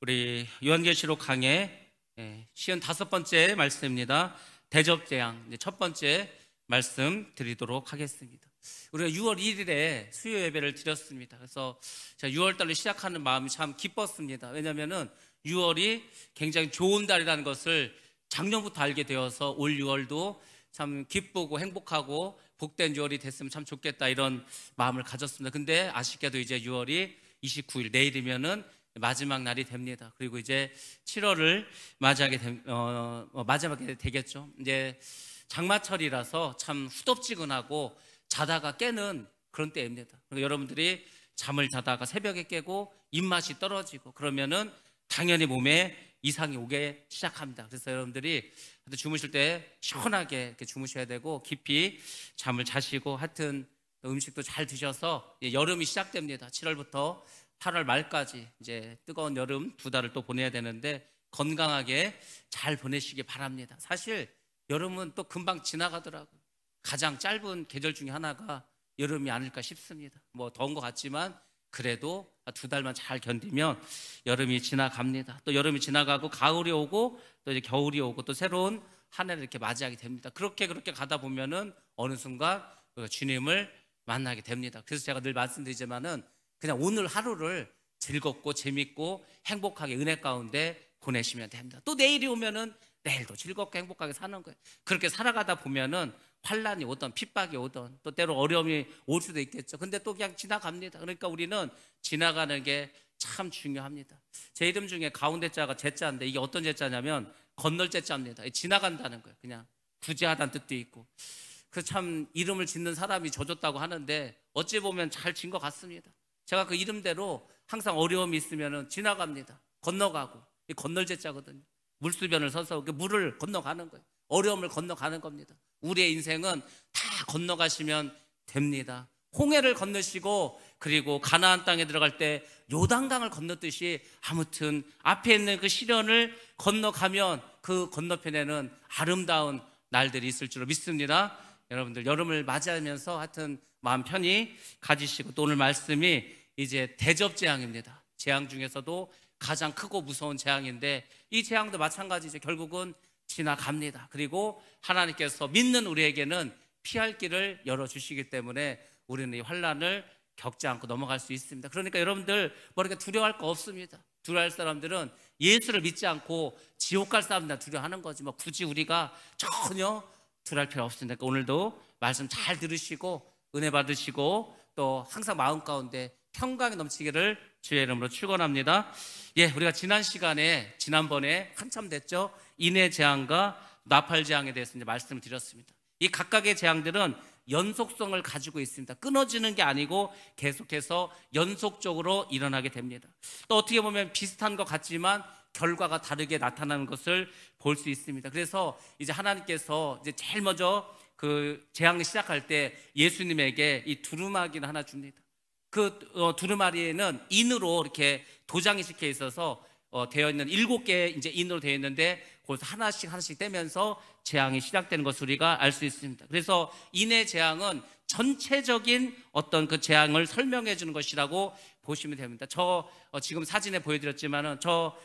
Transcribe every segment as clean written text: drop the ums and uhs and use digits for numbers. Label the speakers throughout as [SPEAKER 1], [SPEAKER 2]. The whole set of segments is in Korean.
[SPEAKER 1] 우리 요한계시록 강의 55번째 말씀입니다. 대접재앙 첫 번째 말씀 드리도록 하겠습니다. 우리가 6월 1일에 수요 예배를 드렸습니다. 그래서 제가 6월달로 시작하는 마음이 참 기뻤습니다. 왜냐하면 6월이 굉장히 좋은 달이라는 것을 작년부터 알게 되어서 올 6월도 참 기쁘고 행복하고 복된 6월이 됐으면 참 좋겠다, 이런 마음을 가졌습니다. 근데 아쉽게도 이제 6월이 29일 내일이면은 마지막 날이 됩니다. 그리고 이제 7월을 맞이하게 되겠죠. 이제 장마철이라서 참 후덥지근하고 자다가 깨는 그런 때입니다. 그리고 여러분들이 잠을 자다가 새벽에 깨고 입맛이 떨어지고 그러면은 당연히 몸에 이상이 오게 시작합니다. 그래서 여러분들이 주무실 때 시원하게 이렇게 주무셔야 되고 깊이 잠을 자시고 하여튼 음식도 잘 드셔서 여름이 시작됩니다. 7월부터 8월 말까지 이제 뜨거운 여름 2달을 또 보내야 되는데 건강하게 잘 보내시기 바랍니다. 사실 여름은 또 금방 지나가더라고요. 가장 짧은 계절 중에 하나가 여름이 아닐까 싶습니다. 뭐 더운 것 같지만 그래도 2달만 잘 견디면 여름이 지나갑니다. 또 여름이 지나가고 가을이 오고 또 이제 겨울이 오고 또 새로운 한 해를 이렇게 맞이하게 됩니다. 그렇게 가다 보면은 어느 순간 주님을 만나게 됩니다. 그래서 제가 늘 말씀드리지만은 그냥 오늘 하루를 즐겁고 재밌고 행복하게 은혜 가운데 보내시면 됩니다. 또 내일이 오면은 내일도 즐겁고 행복하게 사는 거예요. 그렇게 살아가다 보면은 환란이 오던 핍박이 오던 또 때로 어려움이 올 수도 있겠죠. 근데 또 그냥 지나갑니다. 그러니까 우리는 지나가는 게 참 중요합니다. 제 이름 중에 가운데 자가 제자인데 이게 어떤 제자냐면 건널 제자입니다. 지나간다는 거예요. 그냥 구제하다는 뜻도 있고. 그 참 이름을 짓는 사람이 져줬다고 하는데 어찌 보면 잘 진 것 같습니다. 제가 그 이름대로 항상 어려움이 있으면 지나갑니다. 건너가고. 이 건널 제자거든요. 물수변을 서서 물을 건너가는 거예요. 어려움을 건너가는 겁니다. 우리의 인생은 다 건너가시면 됩니다. 홍해를 건너시고 그리고 가나안 땅에 들어갈 때 요단강을 건넜듯이 아무튼 앞에 있는 그 시련을 건너가면 그 건너편에는 아름다운 날들이 있을 줄로 믿습니다. 여러분들 여름을 맞이하면서 하여튼 마음 편히 가지시고, 또 오늘 말씀이 이제 대접재앙입니다. 재앙 중에서도 가장 크고 무서운 재앙인데 이 재앙도 마찬가지죠. 결국은 지나갑니다. 그리고 하나님께서 믿는 우리에게는 피할 길을 열어주시기 때문에 우리는 이 환란을 겪지 않고 넘어갈 수 있습니다. 그러니까 여러분들 뭐 이렇게 두려워할 거 없습니다. 두려워할 사람들은 예수를 믿지 않고 지옥 갈 사람들 두려워하는 거지 뭐 굳이 우리가 전혀 두려워할 필요 없습니다. 그러니까 오늘도 말씀 잘 들으시고 은혜 받으시고 또 항상 마음 가운데 평강이 넘치기를 주의 이름으로 축원합니다. 우리가 지난번에 한참 됐죠. 인해 재앙과 나팔 재앙에 대해서 이제 말씀을 드렸습니다. 이 각각의 재앙들은 연속성을 가지고 있습니다. 끊어지는 게 아니고 계속해서 연속적으로 일어나게 됩니다. 또 어떻게 보면 비슷한 것 같지만 결과가 다르게 나타나는 것을 볼 수 있습니다. 그래서 이제 하나님께서 이제 제일 먼저 그 재앙을 시작할 때 예수님에게 이 두루마기를 하나 줍니다. 그 두루마리에는 인으로 이렇게 도장이 찍혀 있어서 되어 있는 7개의 이제 인으로 되어 있는데 거기서 하나씩 떼면서 재앙이 시작되는 것을 우리가 알 수 있습니다. 그래서 인의 재앙은 전체적인 어떤 그 재앙을 설명해 주는 것이라고 보시면 됩니다. 지금 사진에 보여드렸지만은 저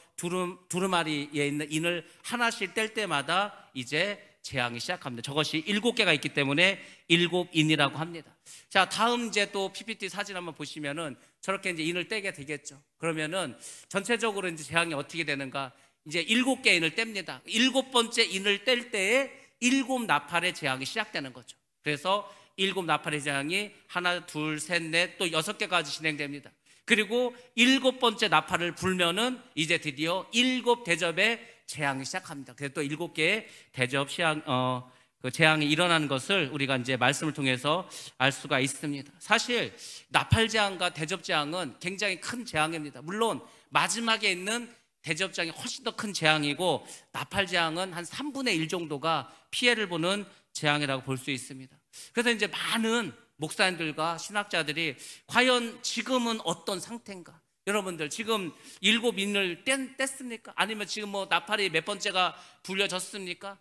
[SPEAKER 1] 두루마리에 있는 인을 하나씩 뗄 때마다 이제 재앙이 시작합니다. 저것이 7개가 있기 때문에 7인이라고 합니다. 자, 다음 이제 또 PPT 사진 한번 보시면은 저렇게 이제 인을 떼게 되겠죠. 그러면은 전체적으로 이제 재앙이 어떻게 되는가? 이제 7개 인을 뗍니다. 7번째 인을 뗄 때에 7 나팔의 재앙이 시작되는 거죠. 그래서 7 나팔의 재앙이 하나, 둘, 셋, 넷, 또 6개까지 진행됩니다. 그리고 7번째 나팔을 불면은 이제 드디어 7 대접의 재앙이 시작합니다. 그래서 또 7개의 대접 그 재앙이 일어나는 것을 우리가 이제 말씀을 통해서 알 수가 있습니다. 사실 나팔 재앙과 대접 재앙은 굉장히 큰 재앙입니다. 물론 마지막에 있는 대접 재앙이 훨씬 더 큰 재앙이고 나팔 재앙은 한 3분의 1 정도가 피해를 보는 재앙이라고 볼 수 있습니다. 그래서 이제 많은 목사님들과 신학자들이 과연 지금은 어떤 상태인가? 여러분들 지금 7인을 뗐습니까? 아니면 지금 뭐 나팔이 몇 번째가 불려졌습니까?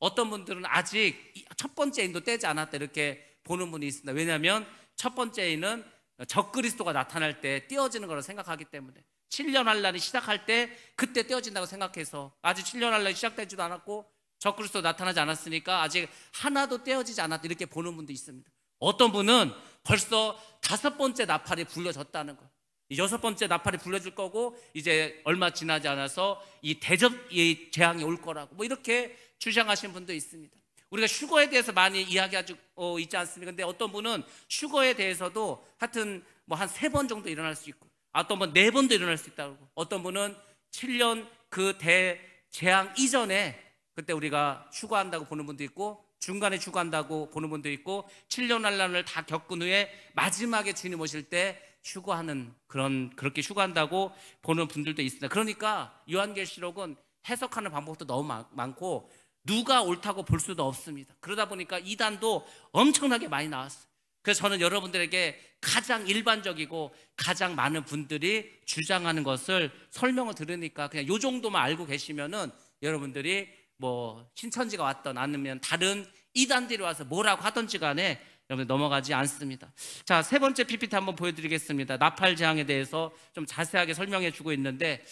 [SPEAKER 1] 어떤 분들은 아직 첫 번째 인도 떼지 않았다 이렇게 보는 분이 있습니다. 왜냐하면 첫 번째 인은 적그리스도가 나타날 때 띄어지는 거라고 생각하기 때문에 7년 환란이 시작할 때 그때 떼어진다고 생각해서, 아직 7년 환란이 시작되지도 않았고 적그리스도 나타나지 않았으니까 아직 하나도 떼어지지 않았다, 이렇게 보는 분도 있습니다. 어떤 분은 벌써 5번째 나팔이 불려졌다는 거, 6번째 나팔이 불려질 거고 이제 얼마 지나지 않아서 이 대접 이 재앙이 올 거라고 뭐 이렇게 주장하시는 분도 있습니다. 우리가 휴거에 대해서 많이 이야기하고 있지 않습니까? 근데 어떤 분은 휴거에 대해서도 하여튼 뭐 한 3번 정도 일어날 수 있고, 어떤 분 4번도 일어날 수 있다고, 어떤 분은 7년 그 대재앙 이전에 그때 우리가 휴거한다고 보는 분도 있고, 중간에 휴거한다고 보는 분도 있고, 7년 환란을 다 겪은 후에 마지막에 주님 오실 때 휴거하는 그렇게 휴거한다고 보는 분들도 있습니다. 그러니까 요한계시록은 해석하는 방법도 너무 많고 누가 옳다고 볼 수도 없습니다. 그러다 보니까 이단도 엄청나게 많이 나왔어요. 그래서 저는 여러분들에게 가장 일반적이고 가장 많은 분들이 주장하는 것을 설명을 들으니까 그냥 요 정도만 알고 계시면은 여러분들이 뭐 신천지가 왔던 아니면 다른 이단들이 와서 뭐라고 하던지 간에 여러분 넘어가지 않습니다. 자, 3번째 PPT 한번 보여드리겠습니다. 나팔 재앙에 대해서 좀 자세하게 설명해 주고 있는데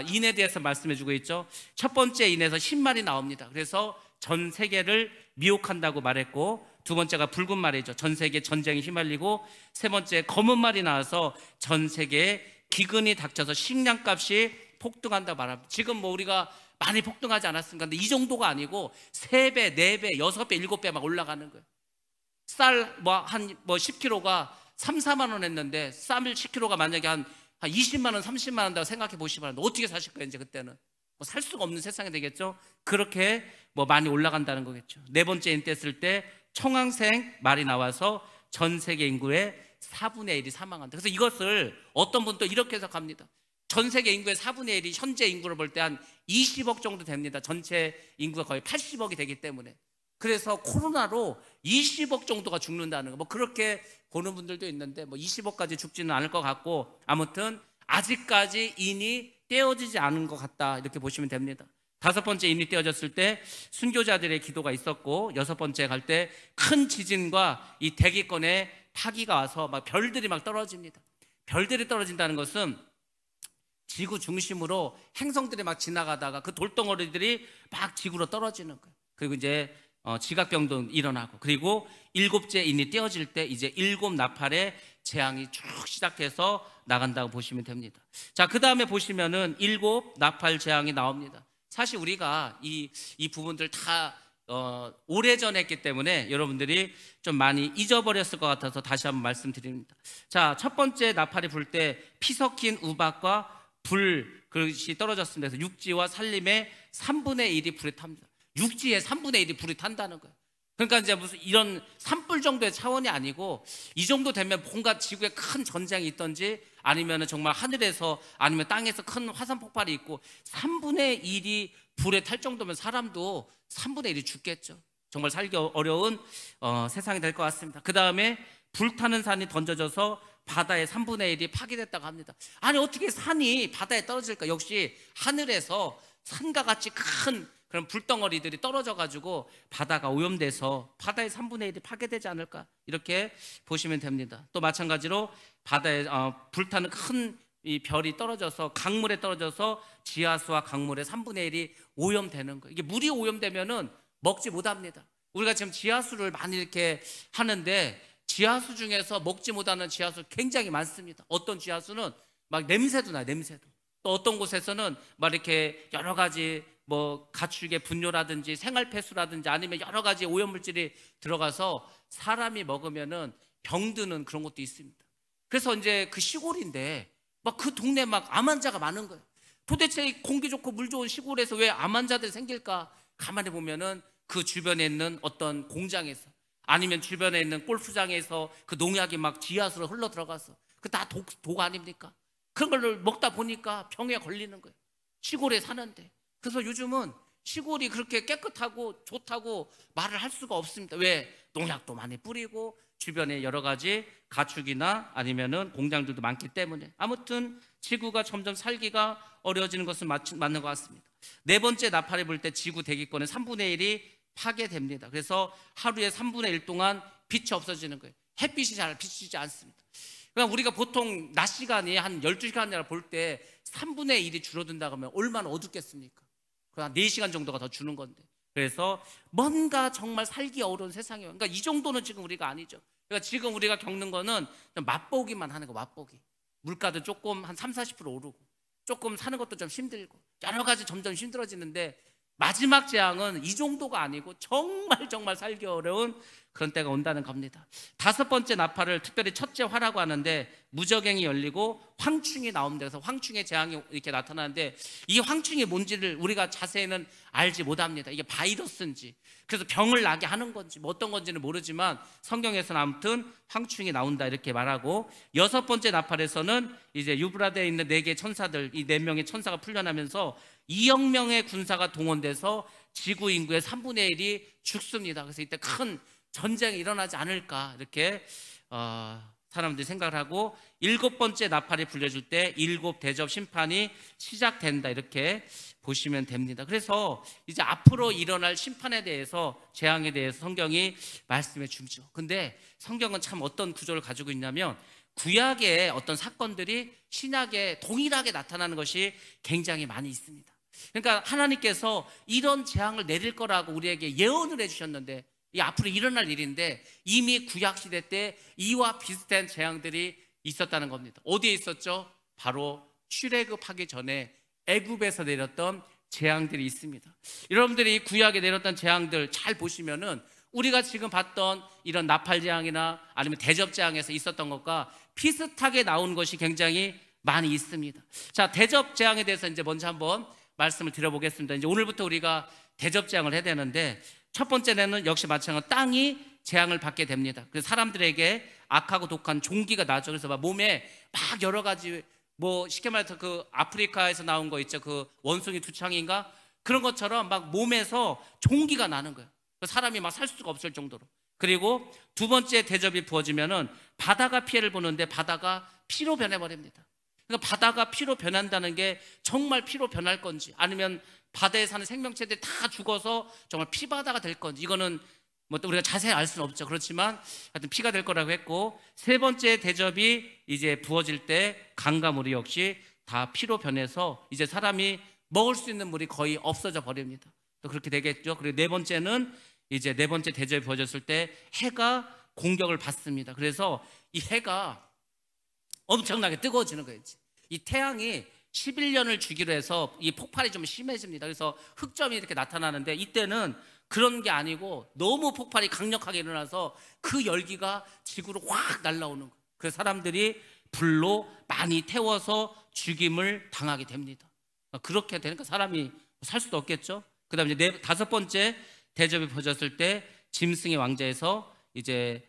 [SPEAKER 1] 인에 대해서 말씀해 주고 있죠. 첫 번째 인에서 신말이 나옵니다. 그래서 전 세계를 미혹한다고 말했고, 두 번째가 붉은 말이죠. 전 세계 전쟁이 휘말리고, 세 번째 검은 말이 나와서 전 세계에 기근이 닥쳐서 식량값이 폭등한다고 말합니다. 지금 뭐 우리가 많이 폭등하지 않았습니까? 근데 이 정도가 아니고 3배, 4배, 6배, 7배 막 올라가는 거예요. 쌀 뭐 한 10kg가 3, 4만 원 했는데 쌀 10kg가 만약에 한 20만 원, 30만 원 한다고 생각해 보시면 어떻게 사실 거예요? 이제 그때는 뭐 살 수가 없는 세상이 되겠죠. 그렇게 뭐 많이 올라간다는 거겠죠. 4번째 인 뗐을 때 청황생 말이 나와서 전 세계 인구의 4분의 1이 사망한다. 그래서 이것을 어떤 분도 이렇게 해석합니다. 전 세계 인구의 4분의 1이 현재 인구를 볼 때 한 20억 정도 됩니다. 전체 인구가 거의 80억이 되기 때문에. 그래서 코로나로 20억 정도가 죽는다는 거, 뭐 그렇게 보는 분들도 있는데 뭐 20억까지 죽지는 않을 것 같고, 아무튼 아직까지 인이 떼어지지 않은 것 같다, 이렇게 보시면 됩니다. 5번째 인이 떼어졌을 때 순교자들의 기도가 있었고, 6번째 갈 때 큰 지진과 이 대기권에 파기가 와서 막 별들이 막 떨어집니다. 별들이 떨어진다는 것은 지구 중심으로 행성들이 막 지나가다가 그 돌덩어리들이 막 지구로 떨어지는 거예요. 그리고 이제 지각병도 일어나고, 그리고 7째 인이 떼어질 때 이제 7 나팔의 재앙이 쭉 시작해서 나간다고 보시면 됩니다. 자, 그 다음에 보시면은 7 나팔 재앙이 나옵니다. 사실 우리가 이 부분들 다 오래전에 했기 때문에 여러분들이 좀 많이 잊어버렸을 것 같아서 다시 한번 말씀드립니다. 자, 첫 번째 나팔이 불 때 피 섞인 우박과 불 그릇이 떨어졌습니다. 그래서 육지와 산림의 3분의 1이 불에 탑니다. 육지에 3분의 1이 불이 탄다는 거예요. 그러니까 이제 무슨 이런 산불 정도의 차원이 아니고, 이 정도 되면 뭔가 지구에 큰 전쟁이 있든지 아니면 정말 하늘에서 아니면 땅에서 큰 화산 폭발이 있고 3분의 1이 불에 탈 정도면 사람도 3분의 1이 죽겠죠. 정말 살기 어려운 세상이 될 것 같습니다. 그 다음에 불타는 산이 던져져서 바다의 3분의 1이 파괴됐다고 합니다. 아니 어떻게 산이 바다에 떨어질까? 역시 하늘에서 산과 같이 큰 그런 불덩어리들이 떨어져 가지고 바다가 오염돼서 바다의 3분의 1이 파괴되지 않을까, 이렇게 보시면 됩니다. 또 마찬가지로 바다에 불타는 큰 이 별이 떨어져서 강물에 떨어져서 지하수와 강물의 3분의 1이 오염되는 거예요. 이게 물이 오염되면은 먹지 못합니다. 우리가 지금 지하수를 많이 이렇게 하는데 지하수 중에서 먹지 못하는 지하수 굉장히 많습니다. 어떤 지하수는 막 냄새도 나요, 냄새도. 또 어떤 곳에서는 막 이렇게 여러 가지 뭐 가축의 분뇨라든지 생활폐수라든지 아니면 여러 가지 오염물질이 들어가서 사람이 먹으면은 병드는 그런 것도 있습니다. 그래서 이제 그 시골인데 막 그 동네 막 암 환자가 많은 거예요. 도대체 공기 좋고 물 좋은 시골에서 왜 암 환자들이 생길까? 가만히 보면은 그 주변에 있는 어떤 공장에서 아니면 주변에 있는 골프장에서 그 농약이 막 지하수로 흘러 들어가서 그 다 독 아닙니까? 그런 걸 먹다 보니까 병에 걸리는 거예요. 시골에 사는데. 그래서 요즘은 시골이 그렇게 깨끗하고 좋다고 말을 할 수가 없습니다. 왜? 농약도 많이 뿌리고 주변에 여러 가지 가축이나 아니면은 공장들도 많기 때문에. 아무튼 지구가 점점 살기가 어려워지는 것은 맞는 것 같습니다. 4번째 나팔이 불 때 지구 대기권의 3분의 1이 파괴됩니다. 그래서 하루에 3분의 1 동안 빛이 없어지는 거예요. 햇빛이 잘 비치지 않습니다. 그러니까 우리가 보통 낮 시간이 한 12시간이나 볼 때 3분의 1이 줄어든다고 하면 얼마나 어둡겠습니까? 한 4시간 정도가 더 주는 건데. 그래서 뭔가 정말 살기 어려운 세상이에요. 그러니까 이 정도는 지금 우리가 아니죠. 그러니까 지금 우리가 겪는 거는 맛보기만 하는 거, 맛보기. 물가도 조금 한 30-40% 오르고, 조금 사는 것도 좀 힘들고, 여러 가지 점점 힘들어지는데, 마지막 재앙은 이 정도가 아니고 정말 정말 살기 어려운 그런 때가 온다는 겁니다. 5번째 나팔을 특별히 첫째 화라고 하는데, 무저갱이 열리고 황충이 나옵니다. 그래서 황충의 재앙이 이렇게 나타나는데, 이 황충이 뭔지를 우리가 자세히는 알지 못합니다. 이게 바이러스인지, 그래서 병을 나게 하는 건지 뭐 어떤 건지는 모르지만 성경에서는 아무튼 황충이 나온다 이렇게 말하고, 6번째 나팔에서는 이제 유브라데에 있는 4개의 천사들, 이 4명의 천사가 풀려나면서 2억 명의 군사가 동원돼서 지구 인구의 3분의 1이 죽습니다. 그래서 이때 큰 전쟁이 일어나지 않을까 이렇게 사람들이 생각을 하고, 7번째 나팔이 불려줄 때 7 대접 심판이 시작된다 이렇게 보시면 됩니다. 그래서 이제 앞으로 일어날 심판에 대해서, 재앙에 대해서 성경이 말씀해 주죠. 근데 성경은 참 어떤 구조를 가지고 있냐면, 구약의 어떤 사건들이 신약에 동일하게 나타나는 것이 굉장히 많이 있습니다. 그러니까 하나님께서 이런 재앙을 내릴 거라고 우리에게 예언을 해주셨는데, 이 앞으로 일어날 일인데 이미 구약시대 때 이와 비슷한 재앙들이 있었다는 겁니다. 어디에 있었죠? 바로 출애굽하기 전에 애굽에서 내렸던 재앙들이 있습니다. 여러분들이 구약에 내렸던 재앙들 잘 보시면은 우리가 지금 봤던 이런 나팔 재앙이나 아니면 대접 재앙에서 있었던 것과 비슷하게 나온 것이 굉장히 많이 있습니다. 자, 대접 재앙에 대해서 이제 먼저 한번 말씀을 드려보겠습니다. 이제 오늘부터 우리가 대접 재앙을 해야 되는데, 첫 번째는 역시 마찬가지로 땅이 재앙을 받게 됩니다. 그래서 사람들에게 악하고 독한 종기가 나죠. 그래서 막 몸에 막 여러 가지, 뭐 쉽게 말해서 그 아프리카에서 나온 거 있죠. 그 원숭이 두창인가? 그런 것처럼 막 몸에서 종기가 나는 거예요. 사람이 막 살 수가 없을 정도로. 그리고 2번째 대접이 부어지면은 바다가 피해를 보는데 바다가 피로 변해버립니다. 그러니까 바다가 피로 변한다는 게 정말 피로 변할 건지, 아니면 바다에 사는 생명체들이 다 죽어서 정말 피바다가 될 건지, 이거는 뭐 또 우리가 자세히 알 수는 없죠. 그렇지만 하여튼 피가 될 거라고 했고, 3번째 대접이 이제 부어질 때 강과 물이 역시 다 피로 변해서 이제 사람이 먹을 수 있는 물이 거의 없어져 버립니다. 또 그렇게 되겠죠. 그리고 4번째는 이제 4번째 대접이 부어졌을 때 해가 공격을 받습니다. 그래서 이 해가 엄청나게 뜨거워지는 거예요. 이 태양이 11년을 주기로 해서 이 폭발이 좀 심해집니다. 그래서 흑점이 이렇게 나타나는데, 이때는 그런 게 아니고 너무 폭발이 강력하게 일어나서 그 열기가 지구로 확 날아오는 거예요. 그래서 사람들이 불로 많이 태워서 죽임을 당하게 됩니다. 그렇게 되니까 사람이 살 수도 없겠죠. 그 다음에 이제 5번째 대접이 벌어졌을 때 짐승의 왕자에서 이제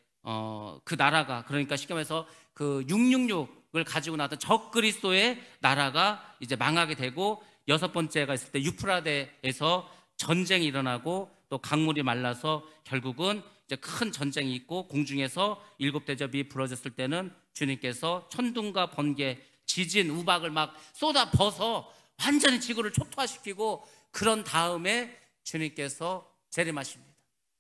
[SPEAKER 1] 그 나라가, 그러니까 쉽게 말해서 그 666을 가지고 나왔던 적그리스도의 나라가 이제 망하게 되고, 6번째가 있을 때 유프라데에서 전쟁이 일어나고 또 강물이 말라서 결국은 이제 큰 전쟁이 있고, 공중에서 7 대접이 부러졌을 때는 주님께서 천둥과 번개, 지진, 우박을 막 쏟아 벗어 완전히 지구를 초토화시키고, 그런 다음에 주님께서 재림하십니다.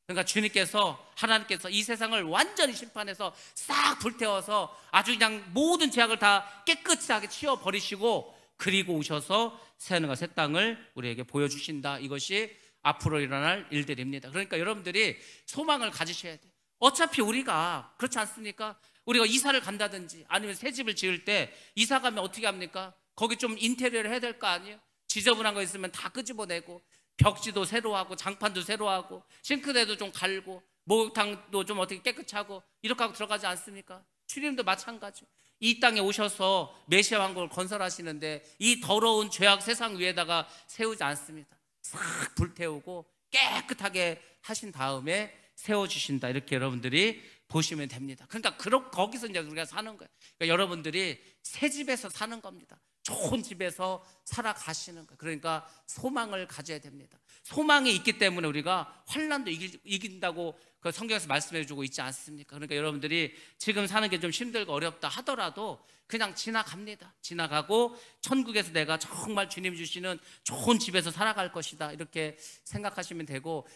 [SPEAKER 1] 그러니까 주님께서, 하나님께서 이 세상을 완전히 심판해서 싹 불태워서 아주 그냥 모든 죄악을 다 깨끗하게 치워버리시고, 그리고 오셔서 새하늘과 새 땅을 우리에게 보여주신다. 이것이 앞으로 일어날 일들입니다. 그러니까 여러분들이 소망을 가지셔야 돼요. 어차피 우리가 그렇지 않습니까? 우리가 이사를 간다든지 아니면 새 집을 지을 때 이사 가면 어떻게 합니까? 거기 좀 인테리어를 해야 될 거 아니에요? 지저분한 거 있으면 다 끄집어내고, 벽지도 새로 하고, 장판도 새로 하고, 싱크대도 좀 갈고, 목욕탕도 좀 어떻게 깨끗이 하고, 이렇게 하고 들어가지 않습니까? 주님도 마찬가지. 이 땅에 오셔서 메시아 왕국을 건설하시는데 이 더러운 죄악 세상 위에다가 세우지 않습니다. 싹 불태우고 깨끗하게 하신 다음에 세워주신다. 이렇게 여러분들이 보시면 됩니다. 그러니까 거기서 이제 우리가 사는 거예요. 그러니까 여러분들이 새 집에서 사는 겁니다. 좋은 집에서 살아가시는 거예요. 그러니까 소망을 가져야 됩니다. 소망이 있기 때문에 우리가 환난도 이긴다고 그 성경에서 말씀해 주고 있지 않습니까? 그러니까 여러분들이 지금 사는 게 좀 힘들고 어렵다 하더라도 그냥 지나갑니다. 지나가고 천국에서 내가 정말 주님 주시는 좋은 집에서 살아갈 것이다, 이렇게 생각하시면 되고,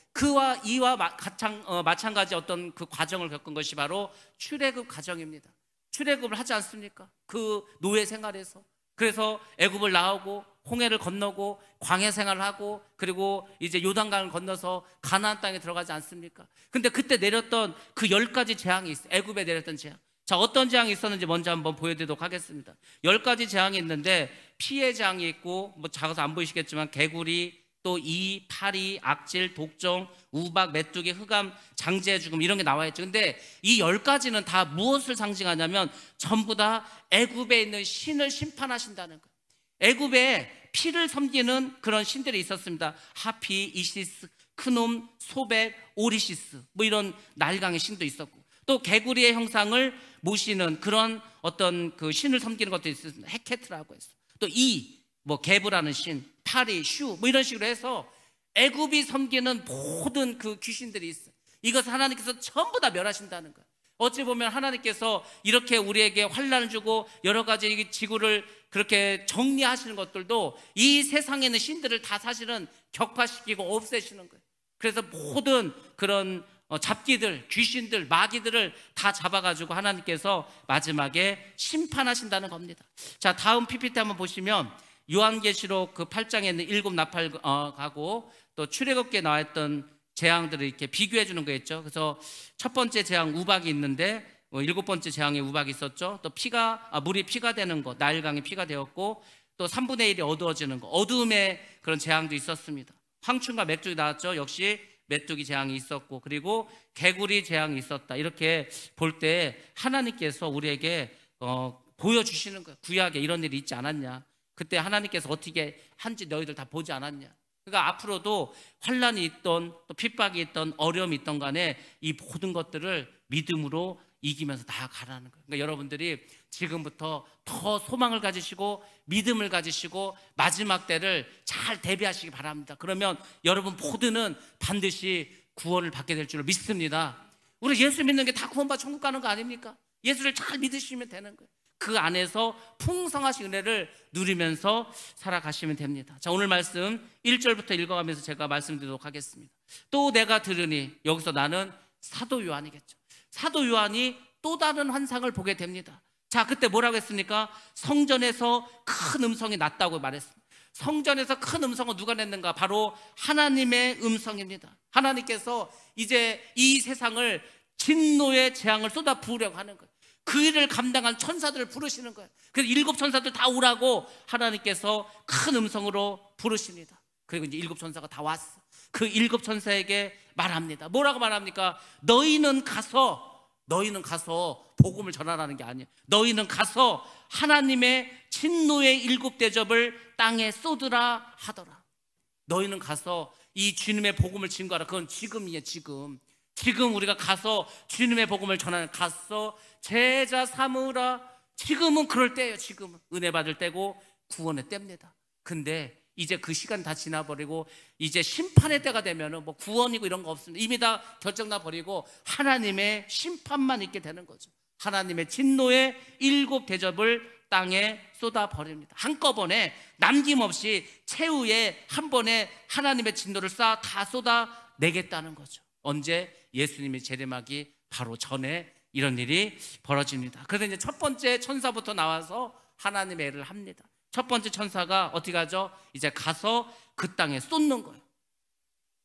[SPEAKER 1] 이와 마찬가지 어떤 그 과정을 겪은 것이 바로 출애굽 과정입니다. 출애굽을 하지 않습니까? 그 노예 생활에서. 그래서 애굽을 나오고 홍해를 건너고 광야 생활을 하고 그리고 이제 요단강을 건너서 가나안 땅에 들어가지 않습니까? 근데 그때 내렸던 그 10가지 재앙이 있어요. 애굽에 내렸던 재앙. 자, 어떤 재앙이 있었는지 먼저 한번 보여드리도록 하겠습니다. 10가지 재앙이 있는데 피해 재앙이 있고 뭐 작아서 안 보이시겠지만 개구리, 또 이, 파리, 악질, 독종, 우박, 메뚜기, 흑암, 장제 죽음 이런 게 나와 있죠. 근데 이 10가지는 다 무엇을 상징하냐면 전부 다 애굽에 있는 신을 심판하신다는 거예요. 애굽에 피를 섬기는 그런 신들이 있었습니다. 하피, 이시스, 크놈, 소벳, 오리시스 뭐 이런 날강의 신도 있었고, 또 개구리의 형상을 모시는 그런 어떤 그 신을 섬기는 것도 있었습니다. 헤케트라고 해서. 또 뭐 게브라는 신, 파리, 슈 뭐 이런 식으로 해서 애굽이 섬기는 모든 그 귀신들이 있어요. 이것을 하나님께서 전부 다 멸하신다는 거예요. 어찌 보면 하나님께서 이렇게 우리에게 환난을 주고 여러 가지 지구를 그렇게 정리하시는 것들도 이 세상에 있는 신들을 다 사실은 격파시키고 없애시는 거예요. 그래서 모든 그런 잡기들, 귀신들, 마귀들을 다 잡아가지고 하나님께서 마지막에 심판하신다는 겁니다. 자, 다음 PPT 한번 보시면 요한계시록 그 8장에 있는 7 나팔가고 또 출애굽기에 나와있던 재앙들을 이렇게 비교해 주는 거였죠. 그래서 첫 번째 재앙 우박이 있는데 7번째 재앙에 우박이 있었죠. 또 물이 피가 되는 거, 나일강이 피가 되었고, 또 3분의 1이 어두워지는 거, 어두움의 그런 재앙도 있었습니다. 황충과 메뚜기 나왔죠. 역시 메뚜기 재앙이 있었고, 그리고 개구리 재앙이 있었다. 이렇게 볼 때 하나님께서 우리에게 보여주시는 거예요. 구약에 이런 일이 있지 않았냐, 그때 하나님께서 어떻게 한지 너희들 다 보지 않았냐. 그러니까 앞으로도 환난이 있던 또 핍박이 있던 어려움이 있던 간에 이 모든 것들을 믿음으로 이기면서 나아가라는 거예요. 그러니까 여러분들이 지금부터 더 소망을 가지시고 믿음을 가지시고 마지막 때를 잘 대비하시기 바랍니다. 그러면 여러분 모두는 반드시 구원을 받게 될 줄 믿습니다. 우리 예수 믿는 게 다 구원받아 천국 가는 거 아닙니까? 예수를 잘 믿으시면 되는 거예요. 그 안에서 풍성하신 은혜를 누리면서 살아가시면 됩니다. 자, 오늘 말씀 1절부터 읽어가면서 제가 말씀드리도록 하겠습니다. 또 내가 들으니, 여기서 나는 사도 요한이겠죠. 사도 요한이 또 다른 환상을 보게 됩니다. 자, 그때 뭐라고 했습니까? 성전에서 큰 음성이 났다고 말했습니다. 성전에서 큰 음성은 누가 냈는가? 바로 하나님의 음성입니다. 하나님께서 이제 이 세상을 진노의 재앙을 쏟아 부으려고 하는 거예요. 그 일을 감당한 천사들을 부르시는 거예요. 그래서 7 천사들 다 오라고 하나님께서 큰 음성으로 부르십니다. 그리고 이제 7 천사가 다 왔어. 그 7 천사에게 말합니다. 뭐라고 말합니까? 너희는 가서 복음을 전하라는 게 아니에요. 너희는 가서 하나님의 진노의 7 대접을 땅에 쏟으라 하더라. 너희는 가서 이 주님의 복음을 증거하라. 그건 지금이에요. 지금 우리가 가서 주님의 복음을 전하는, 가서 제자 삼으라. 지금은 그럴 때예요. 지금은 은혜 받을 때고 구원의 때입니다. 근데 이제 그 시간 다 지나버리고 이제 심판의 때가 되면은 뭐 구원이고 이런 거 없습니다. 이미 다 결정나 버리고 하나님의 심판만 있게 되는 거죠. 하나님의 진노의 7 대접을 땅에 쏟아 버립니다. 한꺼번에 남김없이 최후에 한 번에 하나님의 진노를 다 쏟아 내겠다는 거죠. 언제? 예수님의 재림하기 바로 전에 이런 일이 벌어집니다. 그래서 이제 첫 번째 천사부터 나와서 하나님의 일을 합니다. 첫 번째 천사가 어떻게 하죠? 이제 가서 그 땅에 쏟는 거예요.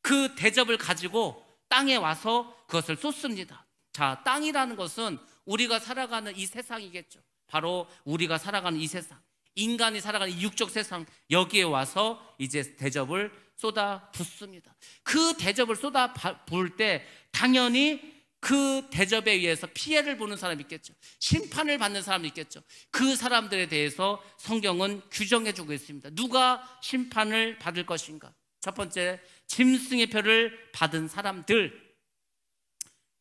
[SPEAKER 1] 그 대접을 가지고 땅에 와서 그것을 쏟습니다. 자, 땅이라는 것은 우리가 살아가는 이 세상이겠죠. 바로 우리가 살아가는 이 세상, 인간이 살아가는 이 육적 세상, 여기에 와서 이제 대접을 쏟아 붓습니다. 그 대접을 쏟아 부을 때 당연히 그 대접에 의해서 피해를 보는 사람이 있겠죠. 심판을 받는 사람이 있겠죠. 그 사람들에 대해서 성경은 규정해주고 있습니다. 누가 심판을 받을 것인가? 첫 번째, 짐승의 표를 받은 사람들.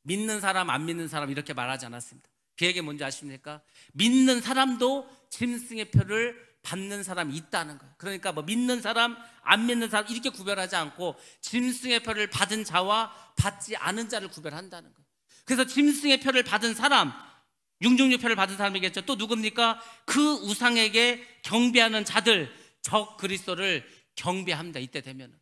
[SPEAKER 1] 믿는 사람, 안 믿는 사람 이렇게 말하지 않았습니다. 그 얘기 뭔지 아십니까? 믿는 사람도 짐승의 표를 받는 사람이 있다는 거예요. 그러니까 뭐 믿는 사람, 안 믿는 사람 이렇게 구별하지 않고 짐승의 표를 받은 자와 받지 않은 자를 구별한다는 거예요. 그래서 짐승의 표를 받은 사람, 666표를 받은 사람이겠죠. 또 누굽니까? 그 우상에게 경배하는 자들, 적 그리스도를 경배합니다. 이때 되면은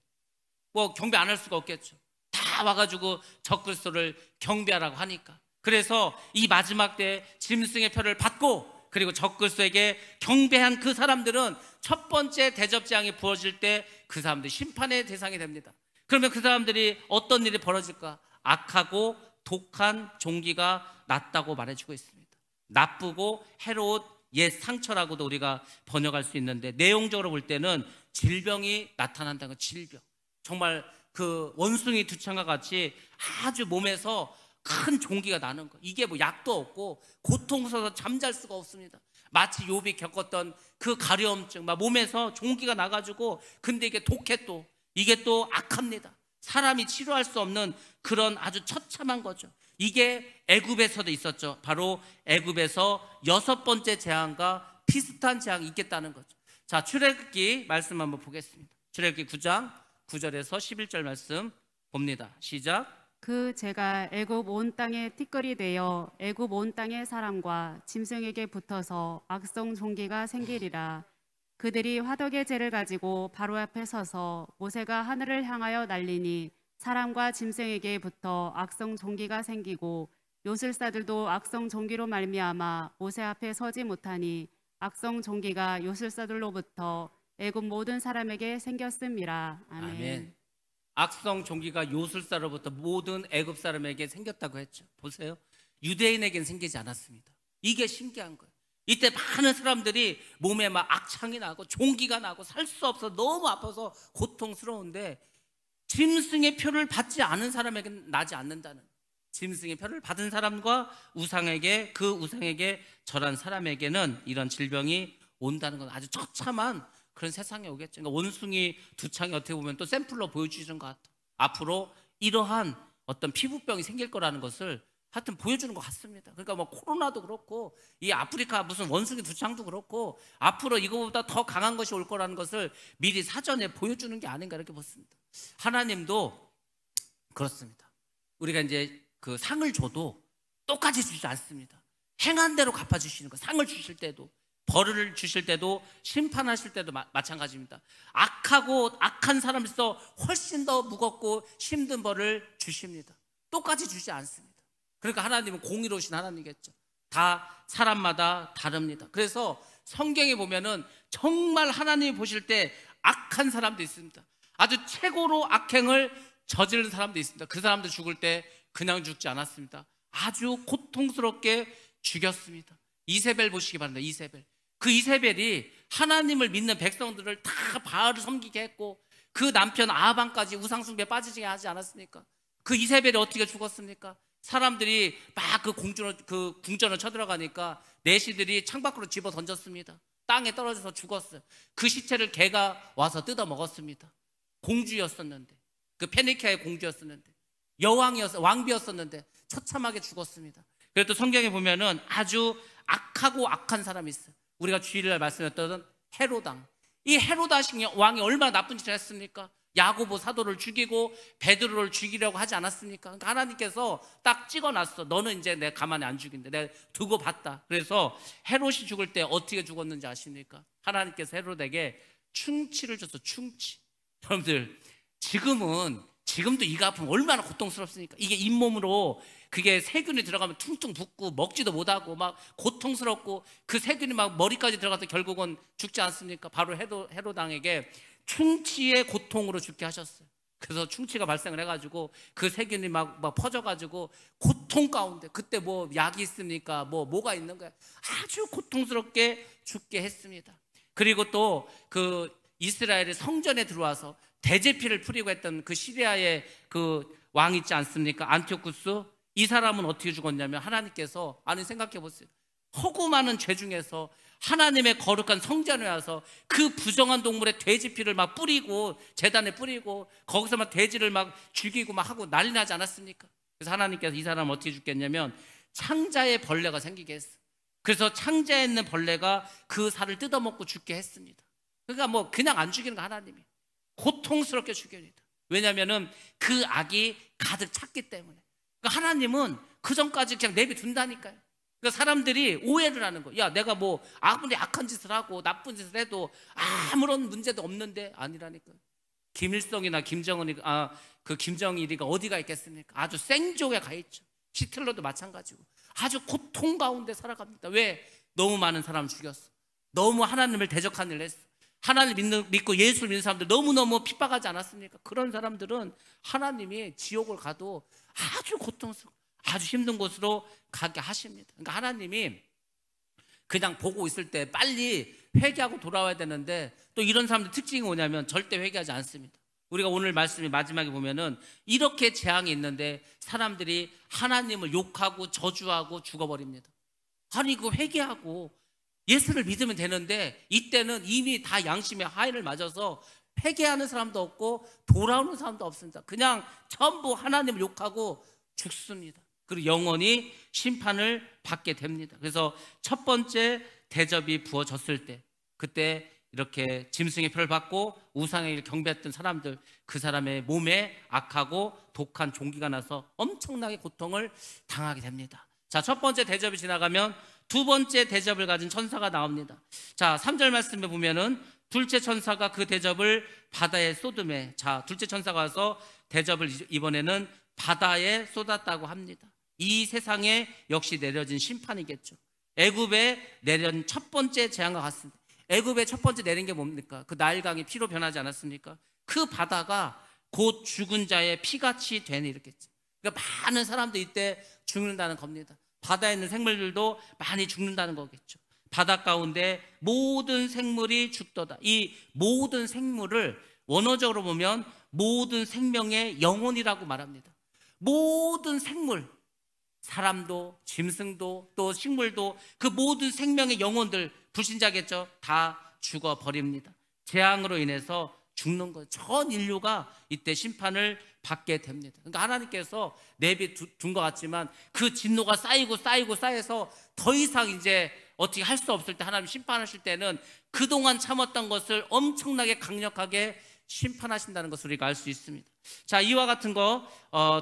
[SPEAKER 1] 뭐 경배 안 할 수가 없겠죠. 다 와가지고 적 그리스도를 경배하라고 하니까. 그래서 이 마지막 때에 짐승의 표를 받고 그리고 적그리스도에게 경배한 그 사람들은 첫 번째 대접장이 부어질 때 그 사람들이 심판의 대상이 됩니다. 그러면 그 사람들이 어떤 일이 벌어질까? 악하고 독한 종기가 났다고 말해주고 있습니다. 나쁘고 해로운 옛 상처라고도 우리가 번역할 수 있는데, 내용적으로 볼 때는 질병이 나타난다는 거. 질병, 정말 그 원숭이 두창과 같이 아주 몸에서 큰 종기가 나는 거. 이게 뭐 약도 없고 고통스러워서 잠잘 수가 없습니다. 마치 욥이 겪었던 그 가려움증, 막 몸에서 종기가 나가지고, 근데 이게 독해, 또 이게 또 악합니다. 사람이 치료할 수 없는 그런 아주 처참한 거죠. 이게 애굽에서도 있었죠. 바로 애굽에서 6번째 재앙과 비슷한 재앙이 있겠다는 거죠. 자, 출애굽기 말씀 한번 보겠습니다. 출애굽기 9장 9절에서 11절 말씀 봅니다. 시작.
[SPEAKER 2] 그 재가 애굽 온 땅에 티끌이 되어 애굽 온 땅의 사람과 짐승에게 붙어서 악성 종기가 생기리라. 그들이 화덕의 재를 가지고 바로 앞에 서서 모세가 하늘을 향하여 날리니 사람과 짐승에게 붙어 악성 종기가 생기고 요술사들도 악성 종기로 말미암아 모세 앞에 서지 못하니 악성 종기가 요술사들로부터 애굽 모든 사람에게 생겼음이라. 아멘.
[SPEAKER 1] 아멘. 악성 종기가 요술사로부터 모든 애굽 사람에게 생겼다고 했죠. 보세요, 유대인에게는 생기지 않았습니다. 이게 신기한 거예요. 이때 많은 사람들이 몸에 막 악창이 나고 종기가 나고 살 수 없어 너무 아파서 고통스러운데, 짐승의 표를 받지 않은 사람에게는 나지 않는다는, 짐승의 표를 받은 사람과 우상에게, 그 우상에게 절한 사람에게는 이런 질병이 온다는 건 아주 처참한 그런 세상에 오겠죠. 그러니까 원숭이 두창이 어떻게 보면 또 샘플로 보여주시는 것 같아요. 앞으로 이러한 어떤 피부병이 생길 거라는 것을 하여튼 보여주는 것 같습니다. 그러니까 뭐 코로나도 그렇고 이 아프리카 무슨 원숭이 두창도 그렇고 앞으로 이거보다 더 강한 것이 올 거라는 것을 미리 사전에 보여주는 게 아닌가 이렇게 보습니다. 하나님도 그렇습니다. 우리가 이제 그 상을 줘도 똑같이 주지 않습니다. 행한 대로 갚아주시는 거. 상을 주실 때도, 벌을 주실 때도, 심판하실 때도 마찬가지입니다. 악하고 악한 사람에서 훨씬 더 무겁고 힘든 벌을 주십니다. 똑같이 주지 않습니다. 그러니까 하나님은 공의로우신 하나님이겠죠. 다 사람마다 다릅니다. 그래서 성경에 보면은 정말 하나님이 보실 때 악한 사람도 있습니다. 아주 최고로 악행을 저지른 사람도 있습니다. 그 사람도 죽을 때 그냥 죽지 않았습니다. 아주 고통스럽게 죽였습니다. 이세벨 보시기 바랍니다. 이세벨. 그 이세벨이 하나님을 믿는 백성들을 다 바알을 섬기게 했고, 그 남편 아하방까지 우상숭배에 빠지게 하지 않았습니까? 그 이세벨이 어떻게 죽었습니까? 사람들이 막 그 궁전을 쳐들어가니까 내시들이 창밖으로 집어 던졌습니다. 땅에 떨어져서 죽었어요. 그 시체를 개가 와서 뜯어 먹었습니다. 공주였었는데, 그 페니키아의 공주였었는데, 왕비였었는데 처참하게 죽었습니다. 그래도 성경에 보면은 아주 악하고 악한 사람이 있어요. 우리가 주일날 말씀했던 헤로당. 이 헤로다식 왕이 얼마나 나쁜 짓을 했습니까? 야고보 사도를 죽이고 베드로를 죽이려고 하지 않았습니까? 그러니까 하나님께서 딱 찍어놨어. 너는 이제 내가 가만히 안 죽인다. 내가 두고 봤다. 그래서 헤롯이 죽을 때 어떻게 죽었는지 아십니까? 하나님께서 헤롯에게 충치를 줬어. 충치. 여러분들, 지금도 이가 아프면 얼마나 고통스럽습니까? 이게 잇몸으로 그게 세균이 들어가면 퉁퉁 붓고 먹지도 못하고 막 고통스럽고, 그 세균이 막 머리까지 들어가서 결국은 죽지 않습니까? 바로 헤롯왕에게 충치의 고통으로 죽게 하셨어요. 그래서 충치가 발생을 해가지고 그 세균이 막 퍼져가지고 고통 가운데, 그때 뭐 약이 있습니까? 뭐가 있는 거야? 아주 고통스럽게 죽게 했습니다. 그리고 또 그 이스라엘의 성전에 들어와서 대제피를 풀이고 했던 그 시리아의 그 왕 있지 않습니까? 안티오쿠스. 이 사람은 어떻게 죽었냐면, 하나님께서, 아니 생각해 보세요. 허구 많은 죄 중에서 하나님의 거룩한 성전에 와서 그 부정한 동물의 돼지피를 막 뿌리고, 제단에 뿌리고, 거기서 막 돼지를 막 죽이고 막 하고 난리 나지 않았습니까? 그래서 하나님께서 이 사람을 어떻게 죽겠냐면 창자에 벌레가 생기게 했어요. 그래서 창자에 있는 벌레가 그 살을 뜯어먹고 죽게 했습니다. 그러니까 뭐 그냥 안 죽이는 거, 하나님이 고통스럽게 죽여니다. 왜냐하면은 그 악이 가득 찼기 때문에. 그러니까 하나님은 그 전까지 그냥 내비둔다니까요. 그러니까 사람들이 오해를 하는 거예요. 야, 내가 뭐 아무리 악한 짓을 하고 나쁜 짓을 해도 아무런 문제도 없는데, 아니라니까요. 김일성이나 김정일이가 어디가 있겠습니까? 아주 생족에 가 있죠. 히틀러도 마찬가지고 아주 고통 가운데 살아갑니다. 왜? 너무 많은 사람을 죽였어. 너무 하나님을 대적한 일을 했어. 하나님 믿고 예수를 믿는 사람들 너무너무 핍박하지 않았습니까? 그런 사람들은 하나님이 지옥을 가도 아주 고통스럽고 아주 힘든 곳으로 가게 하십니다. 그러니까 하나님이 그냥 보고 있을 때 빨리 회개하고 돌아와야 되는데, 또 이런 사람들 특징이 뭐냐면 절대 회개하지 않습니다. 우리가 오늘 말씀이 마지막에 보면은 이렇게 재앙이 있는데 사람들이 하나님을 욕하고 저주하고 죽어버립니다. 아니 그 회개하고 예수를 믿으면 되는데 이때는 이미 다 양심의 하인을 맞아서 회개하는 사람도 없고 돌아오는 사람도 없습니다. 그냥 전부 하나님을 욕하고 죽습니다. 그리고 영원히 심판을 받게 됩니다. 그래서 첫 번째 대접이 부어졌을 때, 그때 이렇게 짐승의 표를 받고 우상에게 경배했던 사람들, 그 사람의 몸에 악하고 독한 종기가 나서 엄청나게 고통을 당하게 됩니다. 자, 첫 번째 대접이 지나가면 두 번째 대접을 가진 천사가 나옵니다. 자, 3절 말씀에 보면은 둘째 천사가 그 대접을 바다에 쏟음에, 자, 둘째 천사가 와서 대접을 이번에는 바다에 쏟았다고 합니다. 이 세상에 역시 내려진 심판이겠죠. 애굽에 내린 첫 번째 재앙과 같습니다. 애굽에 첫 번째 내린 게 뭡니까? 그 나일강이 피로 변하지 않았습니까? 그 바다가 곧 죽은 자의 피같이 되니 이렇겠죠. 그러니까 많은 사람들이 이때 죽는다는 겁니다. 바다에 있는 생물들도 많이 죽는다는 거겠죠. 바다 가운데 모든 생물이 죽도다. 이 모든 생물을 원어적으로 보면 모든 생명의 영혼이라고 말합니다. 모든 생물, 사람도 짐승도 또 식물도 그 모든 생명의 영혼들, 불신자겠죠, 다 죽어버립니다. 재앙으로 인해서 죽는 거예요. 전 인류가 이때 심판을 받게 됩니다. 그러니까 하나님께서 내비둔 것 같지만 그 진노가 쌓여서 더 이상 이제 어떻게 할 수 없을 때 하나님 심판하실 때는 그동안 참았던 것을 엄청나게 강력하게 심판하신다는 것을 우리가 알 수 있습니다. 자, 이와 같은 거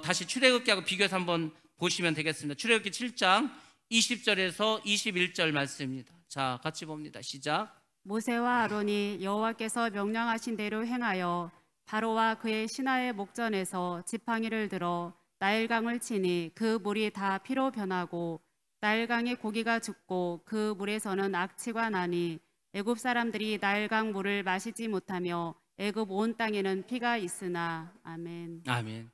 [SPEAKER 1] 다시 출애굽기하고 비교해서 한번 보시면 되겠습니다. 출애굽기 7장 20절에서 21절 말씀입니다. 자, 같이 봅니다. 시작.
[SPEAKER 2] 모세와 아론이 여호와께서 명령하신 대로 행하여 바로와 그의 신하의 목전에서 지팡이를 들어 나일강을 치니 그 물이 다 피로 변하고 나일강의 고기가 죽고 그 물에서는 악취가 나니 애굽 사람들이 나일강 물을 마시지 못하며 애굽 온 땅에는 피가 있으나. 아멘.
[SPEAKER 1] 아멘.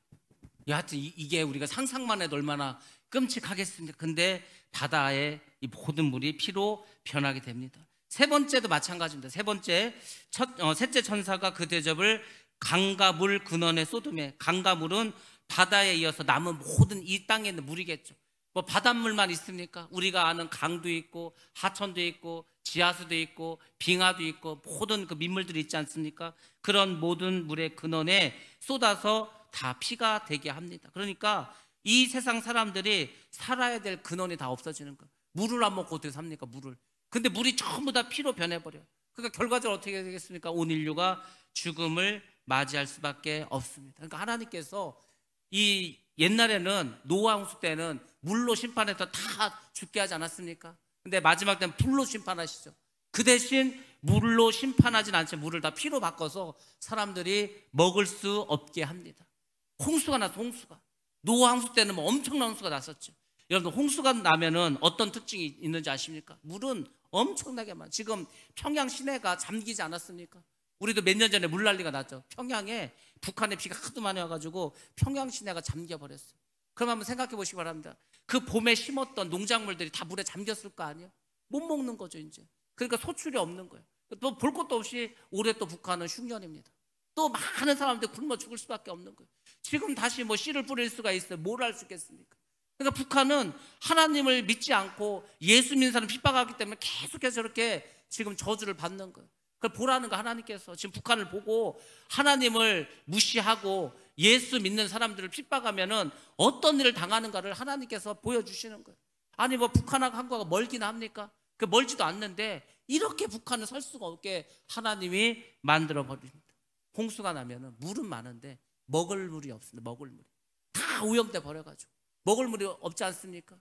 [SPEAKER 1] 여하튼 이게 우리가 상상만 해도 얼마나 끔찍하겠습니까? 근데 바다의 이 모든 물이 피로 변하게 됩니다. 세 번째도 마찬가지입니다. 셋째 천사가 그 대접을 강과 물 근원에 쏟음에, 강과 물은 바다에 이어서 남은 모든 이 땅에 있는 물이겠죠. 뭐 바닷물만 있습니까? 우리가 아는 강도 있고 하천도 있고 지하수도 있고 빙하도 있고 모든 그 민물들이 있지 않습니까? 그런 모든 물의 근원에 쏟아서 다 피가 되게 합니다. 그러니까 이 세상 사람들이 살아야 될 근원이 다 없어지는 거예요. 물을 안 먹고 어떻게 삽니까? 물을. 근데 물이 전부 다 피로 변해버려요. 그러니까 결과적으로 어떻게 되겠습니까? 온 인류가 죽음을 맞이할 수밖에 없습니다. 그러니까 하나님께서 이 옛날에는 노아 홍수 때는 물로 심판해서 다 죽게 하지 않았습니까? 근데 마지막 때는 불로 심판하시죠. 그 대신 물로 심판하진 않지, 물을 다 피로 바꿔서 사람들이 먹을 수 없게 합니다. 홍수가 나서 홍수가. 노아 홍수 때는 뭐 엄청난 홍수가 났었죠. 여러분, 홍수가 나면은 어떤 특징이 있는지 아십니까? 물은 엄청나게 많아요. 지금 평양 시내가 잠기지 않았습니까? 우리도 몇 년 전에 물난리가 났죠. 평양에 북한의 비가 하도 많이 와가지고 평양 시내가 잠겨버렸어요. 그럼 한번 생각해 보시기 바랍니다. 그 봄에 심었던 농작물들이 다 물에 잠겼을 거 아니에요? 못 먹는 거죠, 이제. 그러니까 소출이 없는 거예요. 또 볼 것도 없이 올해 또 북한은 흉년입니다. 또 많은 사람들이 굶어 죽을 수밖에 없는 거예요. 지금 다시 뭐 씨를 뿌릴 수가 있어요. 뭘 할 수 있겠습니까? 그러니까 북한은 하나님을 믿지 않고 예수 믿는 사람 핍박하기 때문에 계속해서 저렇게 지금 저주를 받는 거예요. 그걸 보라는 거, 하나님께서 지금 북한을 보고 하나님을 무시하고 예수 믿는 사람들을 핍박하면은 어떤 일을 당하는가를 하나님께서 보여주시는 거예요. 아니 뭐 북한하고 한국하고 멀기나 합니까? 그 멀지도 않는데 이렇게 북한을 설 수가 없게 하나님이 만들어 버립니다. 홍수가 나면은 물은 많은데 먹을 물이 없습니다. 먹을 물이 다 오염돼 버려가지고 먹을 물이 없지 않습니까?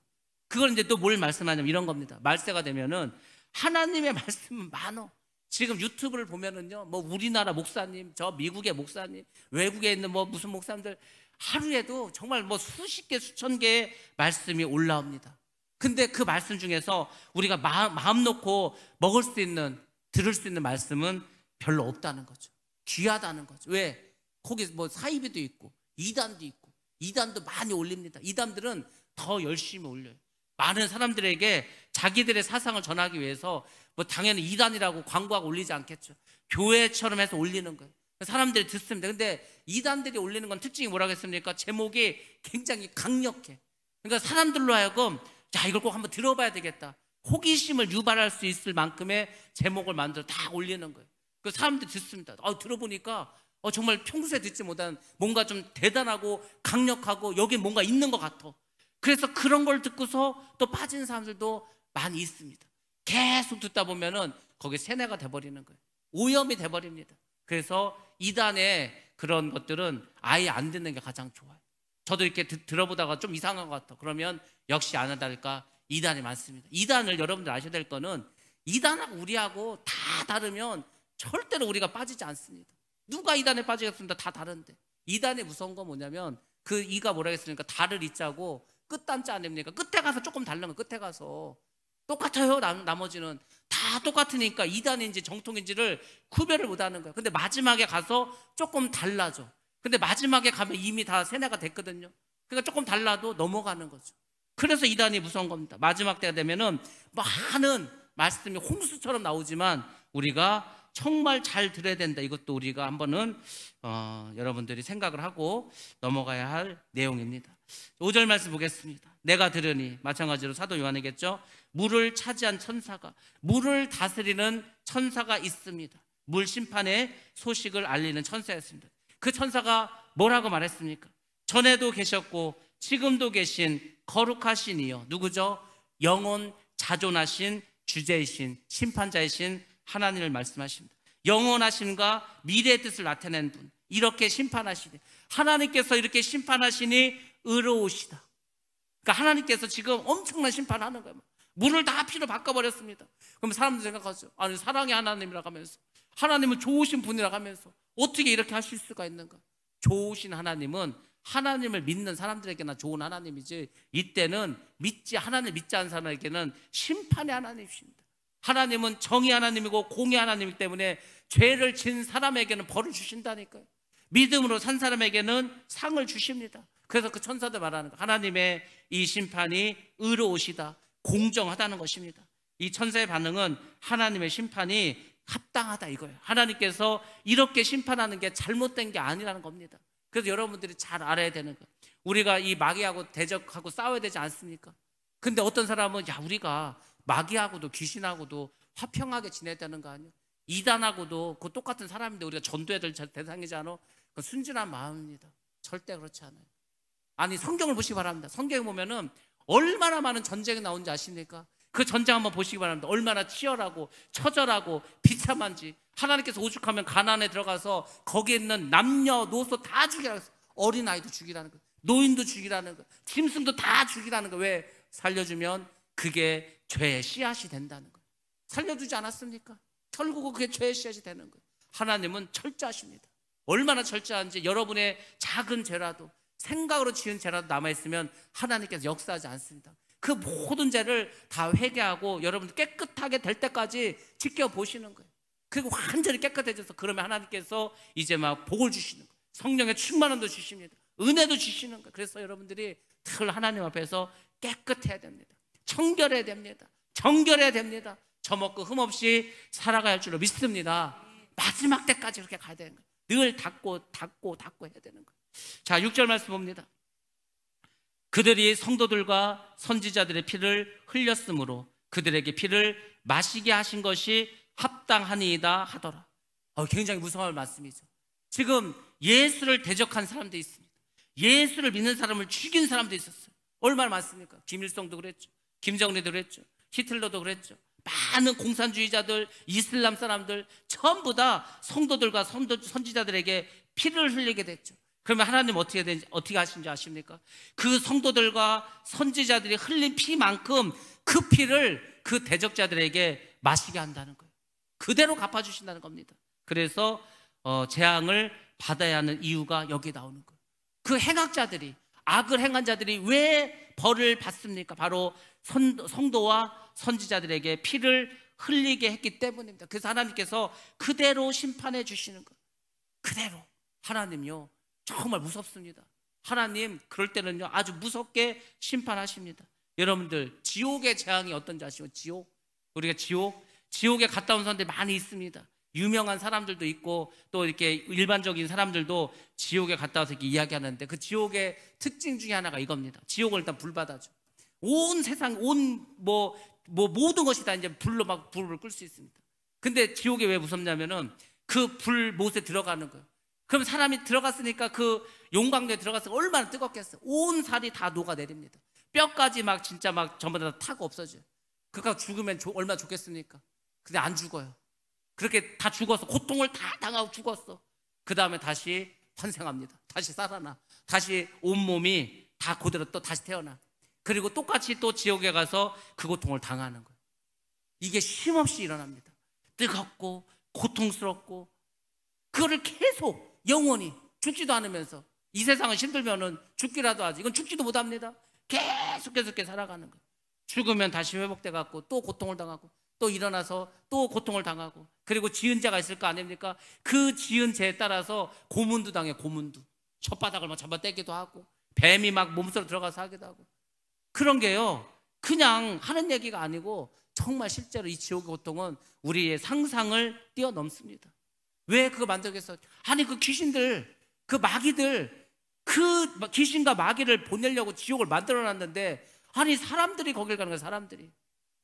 [SPEAKER 1] 그걸 이제 또 뭘 말씀하냐면 이런 겁니다. 말세가 되면은 하나님의 말씀은 많어. 지금 유튜브를 보면은요, 뭐 우리나라 목사님, 저 미국의 목사님, 외국에 있는 뭐 무슨 목사님들 하루에도 정말 뭐 수십 개, 수천 개의 말씀이 올라옵니다. 근데 그 말씀 중에서 우리가 마음 놓고 먹을 수 있는, 들을 수 있는 말씀은 별로 없다는 거죠. 귀하다는 거죠. 왜? 거기 뭐 사이비도 있고 이단도 있고, 이단도 많이 올립니다. 이단들은 더 열심히 올려요. 많은 사람들에게 자기들의 사상을 전하기 위해서 뭐 당연히 이단이라고 광고하고 올리지 않겠죠. 교회처럼 해서 올리는 거예요. 사람들이 듣습니다. 근데 이단들이 올리는 건 특징이 뭐라고 했습니까? 제목이 굉장히 강력해. 그러니까 사람들로 하여금 자, 이걸 꼭 한번 들어봐야 되겠다, 호기심을 유발할 수 있을 만큼의 제목을 만들어 다 올리는 거예요. 그 사람들이 듣습니다. 들어보니까 정말 평소에 듣지 못한 뭔가 좀 대단하고 강력하고 여기 뭔가 있는 것 같아. 그래서 그런 걸 듣고서 또 빠진 사람들도 많이 있습니다. 계속 듣다 보면은 거기 세뇌가 돼버리는 거예요. 오염이 돼버립니다. 그래서 이단의 그런 것들은 아예 안 듣는 게 가장 좋아요. 저도 이렇게 들어보다가 좀 이상한 것 같아. 그러면 역시 안 하달까 이단이 많습니다. 이단을 여러분들 아셔야 될 거는, 이단하고 우리하고 다 다르면 절대로 우리가 빠지지 않습니다. 누가 이단에 빠지겠습니다. 다 다른데. 이단의 무서운 건 뭐냐면 그 이가 뭐라 했으니까 달을 이자고 끝단자 아닙니까? 끝에 가서 조금 다른 거, 끝에 가서 똑같아요. 나머지는 다 똑같으니까 이단인지 정통인지를 구별을 못하는 거예요. 근데 마지막에 가서 조금 달라져. 근데 마지막에 가면 이미 다 세뇌가 됐거든요. 그러니까 조금 달라도 넘어가는 거죠. 그래서 이단이 무서운 겁니다. 마지막 때가 되면은 많은 말씀이 홍수처럼 나오지만 우리가 정말 잘 들어야 된다. 이것도 우리가 한번은 여러분들이 생각을 하고 넘어가야 할 내용입니다. 5절 말씀 보겠습니다. 내가 들으니, 마찬가지로 사도 요한이겠죠. 물을 차지한 천사가, 물을 다스리는 천사가 있습니다. 물 심판의 소식을 알리는 천사였습니다. 그 천사가 뭐라고 말했습니까? 전에도 계셨고 지금도 계신 거룩하신 이여, 누구죠? 영원 자존하신 주제이신 심판자이신 하나님을 말씀하십니다. 영원하심과 미래의 뜻을 나타낸 분, 이렇게 심판하시니, 하나님께서 이렇게 심판하시니 의로우시다. 그러니까 하나님께서 지금 엄청난 심판하는 거예요. 물을 다 피로 바꿔버렸습니다. 그럼 사람들 생각하죠. 아니, 사랑의 하나님이라고 하면서, 하나님은 좋으신 분이라고 하면서 어떻게 이렇게 하실 수가 있는가? 좋으신 하나님은 하나님을 믿는 사람들에게나 좋은 하나님이지, 이때는 하나님 믿지 않는 사람에게는 심판의 하나님이십니다. 하나님은 정의 하나님이고 공의 하나님이기 때문에 죄를 진 사람에게는 벌을 주신다니까요. 믿음으로 산 사람에게는 상을 주십니다. 그래서 그 천사들 말하는 거, 하나님의 이 심판이 의로우시다, 공정하다는 것입니다. 이 천사의 반응은 하나님의 심판이 합당하다 이거예요. 하나님께서 이렇게 심판하는 게 잘못된 게 아니라는 겁니다. 그래서 여러분들이 잘 알아야 되는 거예요. 우리가 이 마귀하고 대적하고 싸워야 되지 않습니까? 근데 어떤 사람은 우리가 마귀하고도 귀신하고도 화평하게 지내야 되는 거 아니에요? 이단하고도 그 똑같은 사람인데 우리가 전도해야 될 대상이지 않아? 그 순진한 마음입니다. 절대 그렇지 않아요. 아니, 성경을 보시기 바랍니다. 성경에 보면은 얼마나 많은 전쟁이 나온지 아십니까? 그 전쟁 한번 보시기 바랍니다. 얼마나 치열하고 처절하고 비참한지. 하나님께서 오죽하면 가나안에 들어가서 거기에 있는 남녀노소 다 죽이라는 거예요. 어린아이도 죽이라는 거예요. 노인도 죽이라는 거예요. 짐승도 다 죽이라는 거예요. 왜? 살려주면 그게 죄의 씨앗이 된다는 거예요. 살려주지 않았습니까? 결국은 그게 죄의 씨앗이 되는 거예요. 하나님은 철저하십니다. 얼마나 철저한지, 여러분의 작은 죄라도, 생각으로 지은 죄라도 남아있으면 하나님께서 역사하지 않습니다. 그 모든 죄를 다 회개하고 여러분들 깨끗하게 될 때까지 지켜보시는 거예요. 그리고 완전히 깨끗해져서 그러면 하나님께서 이제 막 복을 주시는 거예요. 성령의 충만함도 주십니다. 은혜도 주시는 거예요. 그래서 여러분들이 늘 하나님 앞에서 깨끗해야 됩니다. 청결해야 됩니다. 정결해야 됩니다. 저먹고 흠없이 살아가야 할 줄로 믿습니다. 마지막 때까지 그렇게 가야 되는 거예요. 늘 닦고 해야 되는 거예요. 자, 6절 말씀 봅니다. 그들이 성도들과 선지자들의 피를 흘렸으므로 그들에게 피를 마시게 하신 것이 합당하니이다 하더라. 굉장히 무서운 말씀이죠. 지금 예수를 대적한 사람도 있습니다. 예수를 믿는 사람을 죽인 사람도 있었어요. 얼마나 많습니까? 김일성도 그랬죠. 김정일도 그랬죠. 히틀러도 그랬죠. 많은 공산주의자들, 이슬람 사람들 전부 다 성도들과 선지자들에게 피를 흘리게 됐죠. 그러면 하나님 어떻게 하신지 아십니까? 그 성도들과 선지자들이 흘린 피만큼 그 피를 그 대적자들에게 마시게 한다는 거예요. 그대로 갚아주신다는 겁니다. 그래서 재앙을 받아야 하는 이유가 여기 나오는 거예요. 그 행악자들이, 악을 행한 자들이 왜 벌을 받습니까? 바로 성도와 선지자들에게 피를 흘리게 했기 때문입니다. 그래서 하나님께서 그대로 심판해 주시는 거예요. 그대로. 하나님요 정말 무섭습니다. 하나님 그럴 때는요 아주 무섭게 심판하십니다. 여러분들 지옥의 재앙이 어떤지 아시죠? 지옥. 우리가 지옥에 갔다 온 사람들이 많이 있습니다. 유명한 사람들도 있고 또 이렇게 일반적인 사람들도 지옥에 갔다 와서 이렇게 이야기하는데, 그 지옥의 특징 중에 하나가 이겁니다. 지옥은 일단 불바다죠. 온 세상 모든 것이 다 이제 불로 막 불을 끌 수 있습니다. 근데 지옥에 왜 무섭냐면은 그 불 못에 들어가는 거예요. 그럼 사람이 들어갔으니까 그 용광로에 들어갔으니까 얼마나 뜨겁겠어요. 온 살이 다 녹아내립니다. 뼈까지 막 진짜 막 전부 다 타고 없어져요. 그러니까 죽으면 얼마나 좋겠습니까? 근데 안 죽어요. 그렇게 다 죽었어. 고통을 다 당하고 죽었어. 그 다음에 다시 환생합니다. 다시 살아나. 다시 온몸이 다 그대로 또 다시 태어나. 그리고 똑같이 또 지옥에 가서 그 고통을 당하는 거예요. 이게 쉼없이 일어납니다. 뜨겁고 고통스럽고 그거를 계속 영원히 죽지도 않으면서, 이 세상은 힘들면은 죽기라도 하지, 이건 죽지도 못합니다. 계속해서 이렇게 살아가는 거예요. 죽으면 다시 회복돼 갖고 또 고통을 당하고 또 일어나서 또 고통을 당하고, 그리고 지은 죄가 있을 거 아닙니까? 그 지은 죄에 따라서 고문도 당해. 고문도 혓바닥을 막 잡아떼기도 하고 뱀이 막 몸속으로 들어가서 하기도 하고. 그런 게요 그냥 하는 얘기가 아니고 정말 실제로 이 지옥의 고통은 우리의 상상을 뛰어넘습니다. 왜 그거 만들겠어? 아니 그 귀신들, 그 마귀들, 그 귀신과 마귀를 보내려고 지옥을 만들어놨는데, 아니 사람들이 거길 가는 거예요. 사람들이.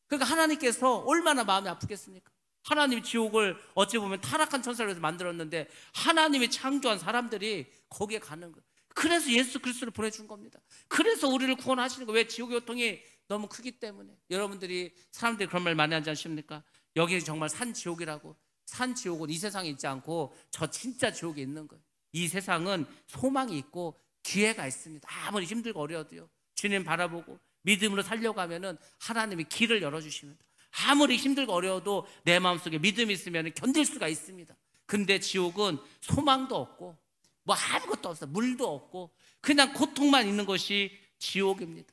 [SPEAKER 1] 그러니까 하나님께서 얼마나 마음이 아프겠습니까? 하나님이 지옥을 어찌 보면 타락한 천사를 위해서 만들었는데 하나님이 창조한 사람들이 거기에 가는 거예요. 그래서 예수 그리스도를 보내준 겁니다. 그래서 우리를 구원하시는 거예요. 왜? 지옥의 고통이 너무 크기 때문에. 여러분들이, 사람들이 그런 말 많이 하지 않습니까? 여기 정말 산지옥이라고. 산지옥은 이 세상에 있지 않고 저 진짜 지옥에 있는 거예요. 이 세상은 소망이 있고 기회가 있습니다. 아무리 힘들고 어려워도요 주님 바라보고 믿음으로 살려고 하면은 하나님이 길을 열어주십니다. 아무리 힘들고 어려워도 내 마음속에 믿음이 있으면 견딜 수가 있습니다. 근데 지옥은 소망도 없고 뭐 아무것도 없어. 물도 없고 그냥 고통만 있는 것이 지옥입니다.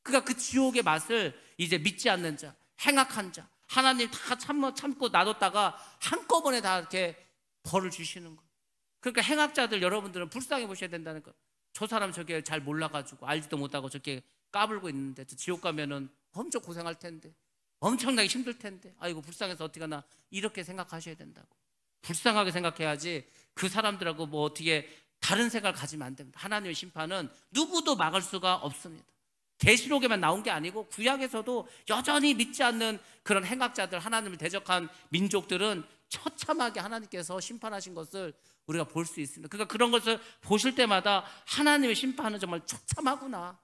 [SPEAKER 1] 그러니까 그 지옥의 맛을 이제 믿지 않는 자, 행악한 자, 하나님 다 참고 놔뒀다가 한꺼번에 다 이렇게 벌을 주시는 거예요. 그러니까 행악자들 여러분들은 불쌍히 보셔야 된다는 거예요. 저 사람 저게 잘 몰라가지고 알지도 못하고 저렇게 까불고 있는데 저 지옥 가면은 엄청 고생할 텐데, 엄청나게 힘들 텐데, 아이고 불쌍해서 어떻게 하나, 이렇게 생각하셔야 된다고. 불쌍하게 생각해야지 그 사람들하고 뭐 어떻게 다른 생각을 가지면 안 됩니다. 하나님의 심판은 누구도 막을 수가 없습니다. 계시록에만 나온 게 아니고 구약에서도 여전히 믿지 않는 그런 행악자들, 하나님을 대적한 민족들은 처참하게 하나님께서 심판하신 것을 우리가 볼 수 있습니다. 그러니까 그런 것을 보실 때마다 하나님의 심판은 정말 처참하구나.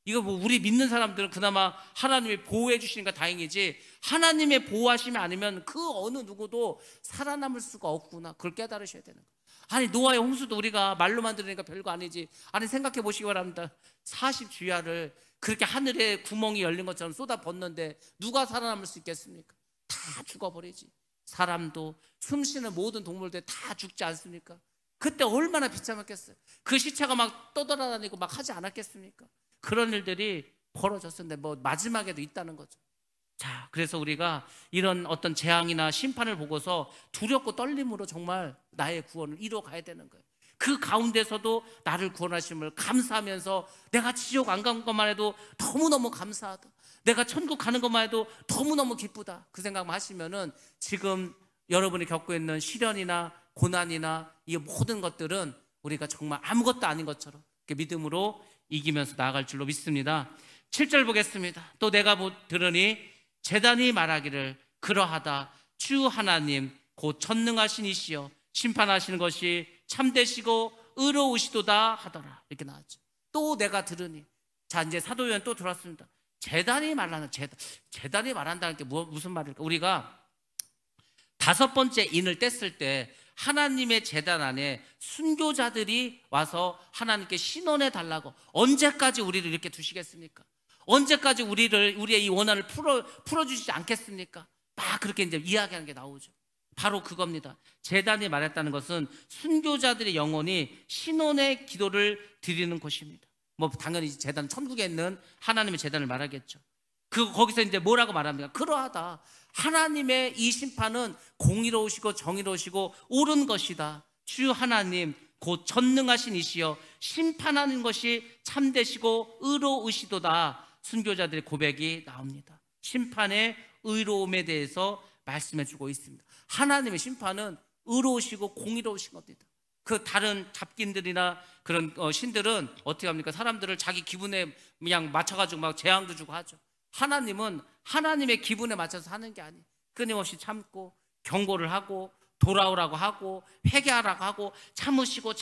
[SPEAKER 1] 이거 뭐 우리 믿는 사람들은 그나마 하나님이 보호해 주시니까 다행이지, 하나님의 보호하심이 아니면 그 어느 누구도 살아남을 수가 없구나. 그걸 깨달으셔야 되는 거예요. 아니 노아의 홍수도 우리가 말로만 들으니까 별거 아니지. 아니 생각해 보시기 바랍니다. 40주야를 그렇게 하늘에 구멍이 열린 것처럼 쏟아 붓는데 누가 살아남을 수 있겠습니까? 다 죽어버리지. 사람도 숨쉬는 모든 동물들 다 죽지 않습니까? 그때 얼마나 비참했겠어요. 그 시체가 막 떠돌아다니고 막 하지 않았겠습니까? 그런 일들이 벌어졌었는데 뭐 마지막에도 있다는 거죠. 자, 그래서 우리가 이런 어떤 재앙이나 심판을 보고서 두렵고 떨림으로 정말 나의 구원을 이루어 가야 되는 거예요. 그 가운데서도 나를 구원하심을 감사하면서 내가 지옥 안 간 것만 해도 너무너무 감사하다, 내가 천국 가는 것만 해도 너무너무 기쁘다, 그 생각만 하시면은 지금 여러분이 겪고 있는 시련이나 고난이나 이 모든 것들은 우리가 정말 아무것도 아닌 것처럼 이렇게 믿음으로 이기면서 나아갈 줄로 믿습니다. 7절 보겠습니다. 또 내가 들으니 제단이 말하기를 그러하다, 주 하나님 곧 전능하신 이시여 심판하시는 것이 참되시고 의로우시도다 하더라. 이렇게 나왔죠. 또 내가 들으니. 자, 이제 사도요한 또 들어왔습니다. 제단이 말하는, 제단이 말한다는 게 무슨 말일까? 우리가 5번째 인을 뗐을 때 하나님의 제단 안에 순교자들이 와서 하나님께 신원해 달라고, 언제까지 우리를 이렇게 두시겠습니까? 언제까지 우리의 이 원한을 풀어주시지 않겠습니까? 막 그렇게 이제 이야기하는 게 나오죠. 바로 그겁니다. 제단이 말했다는 것은 순교자들의 영혼이 신혼의 기도를 드리는 곳입니다. 뭐 당연히 제단, 천국에 있는 하나님의 제단을 말하겠죠. 거기서 이제 뭐라고 말합니까? 그러하다. 하나님의 이 심판은 공의로우시고 정의로우시고 옳은 것이다. 주 하나님 곧 전능하신 이시여 심판하는 것이 참되시고 의로우시도다. 순교자들의 고백이 나옵니다. 심판의 의로움에 대해서 말씀해주고 있습니다. 하나님의 심판은 의로우시고 공의로우신 겁니다. 그 다른 잡긴들이나 그런 신들은 어떻게 합니까? 사람들을 자기 기분에 그냥 맞춰가지고 막 재앙도 주고 하죠. 하나님은 하나님의 기분에 맞춰서 하는 게 아니에요. 끊임없이 참고 경고를 하고 돌아오라고 하고 회개하라고 하고 참으시고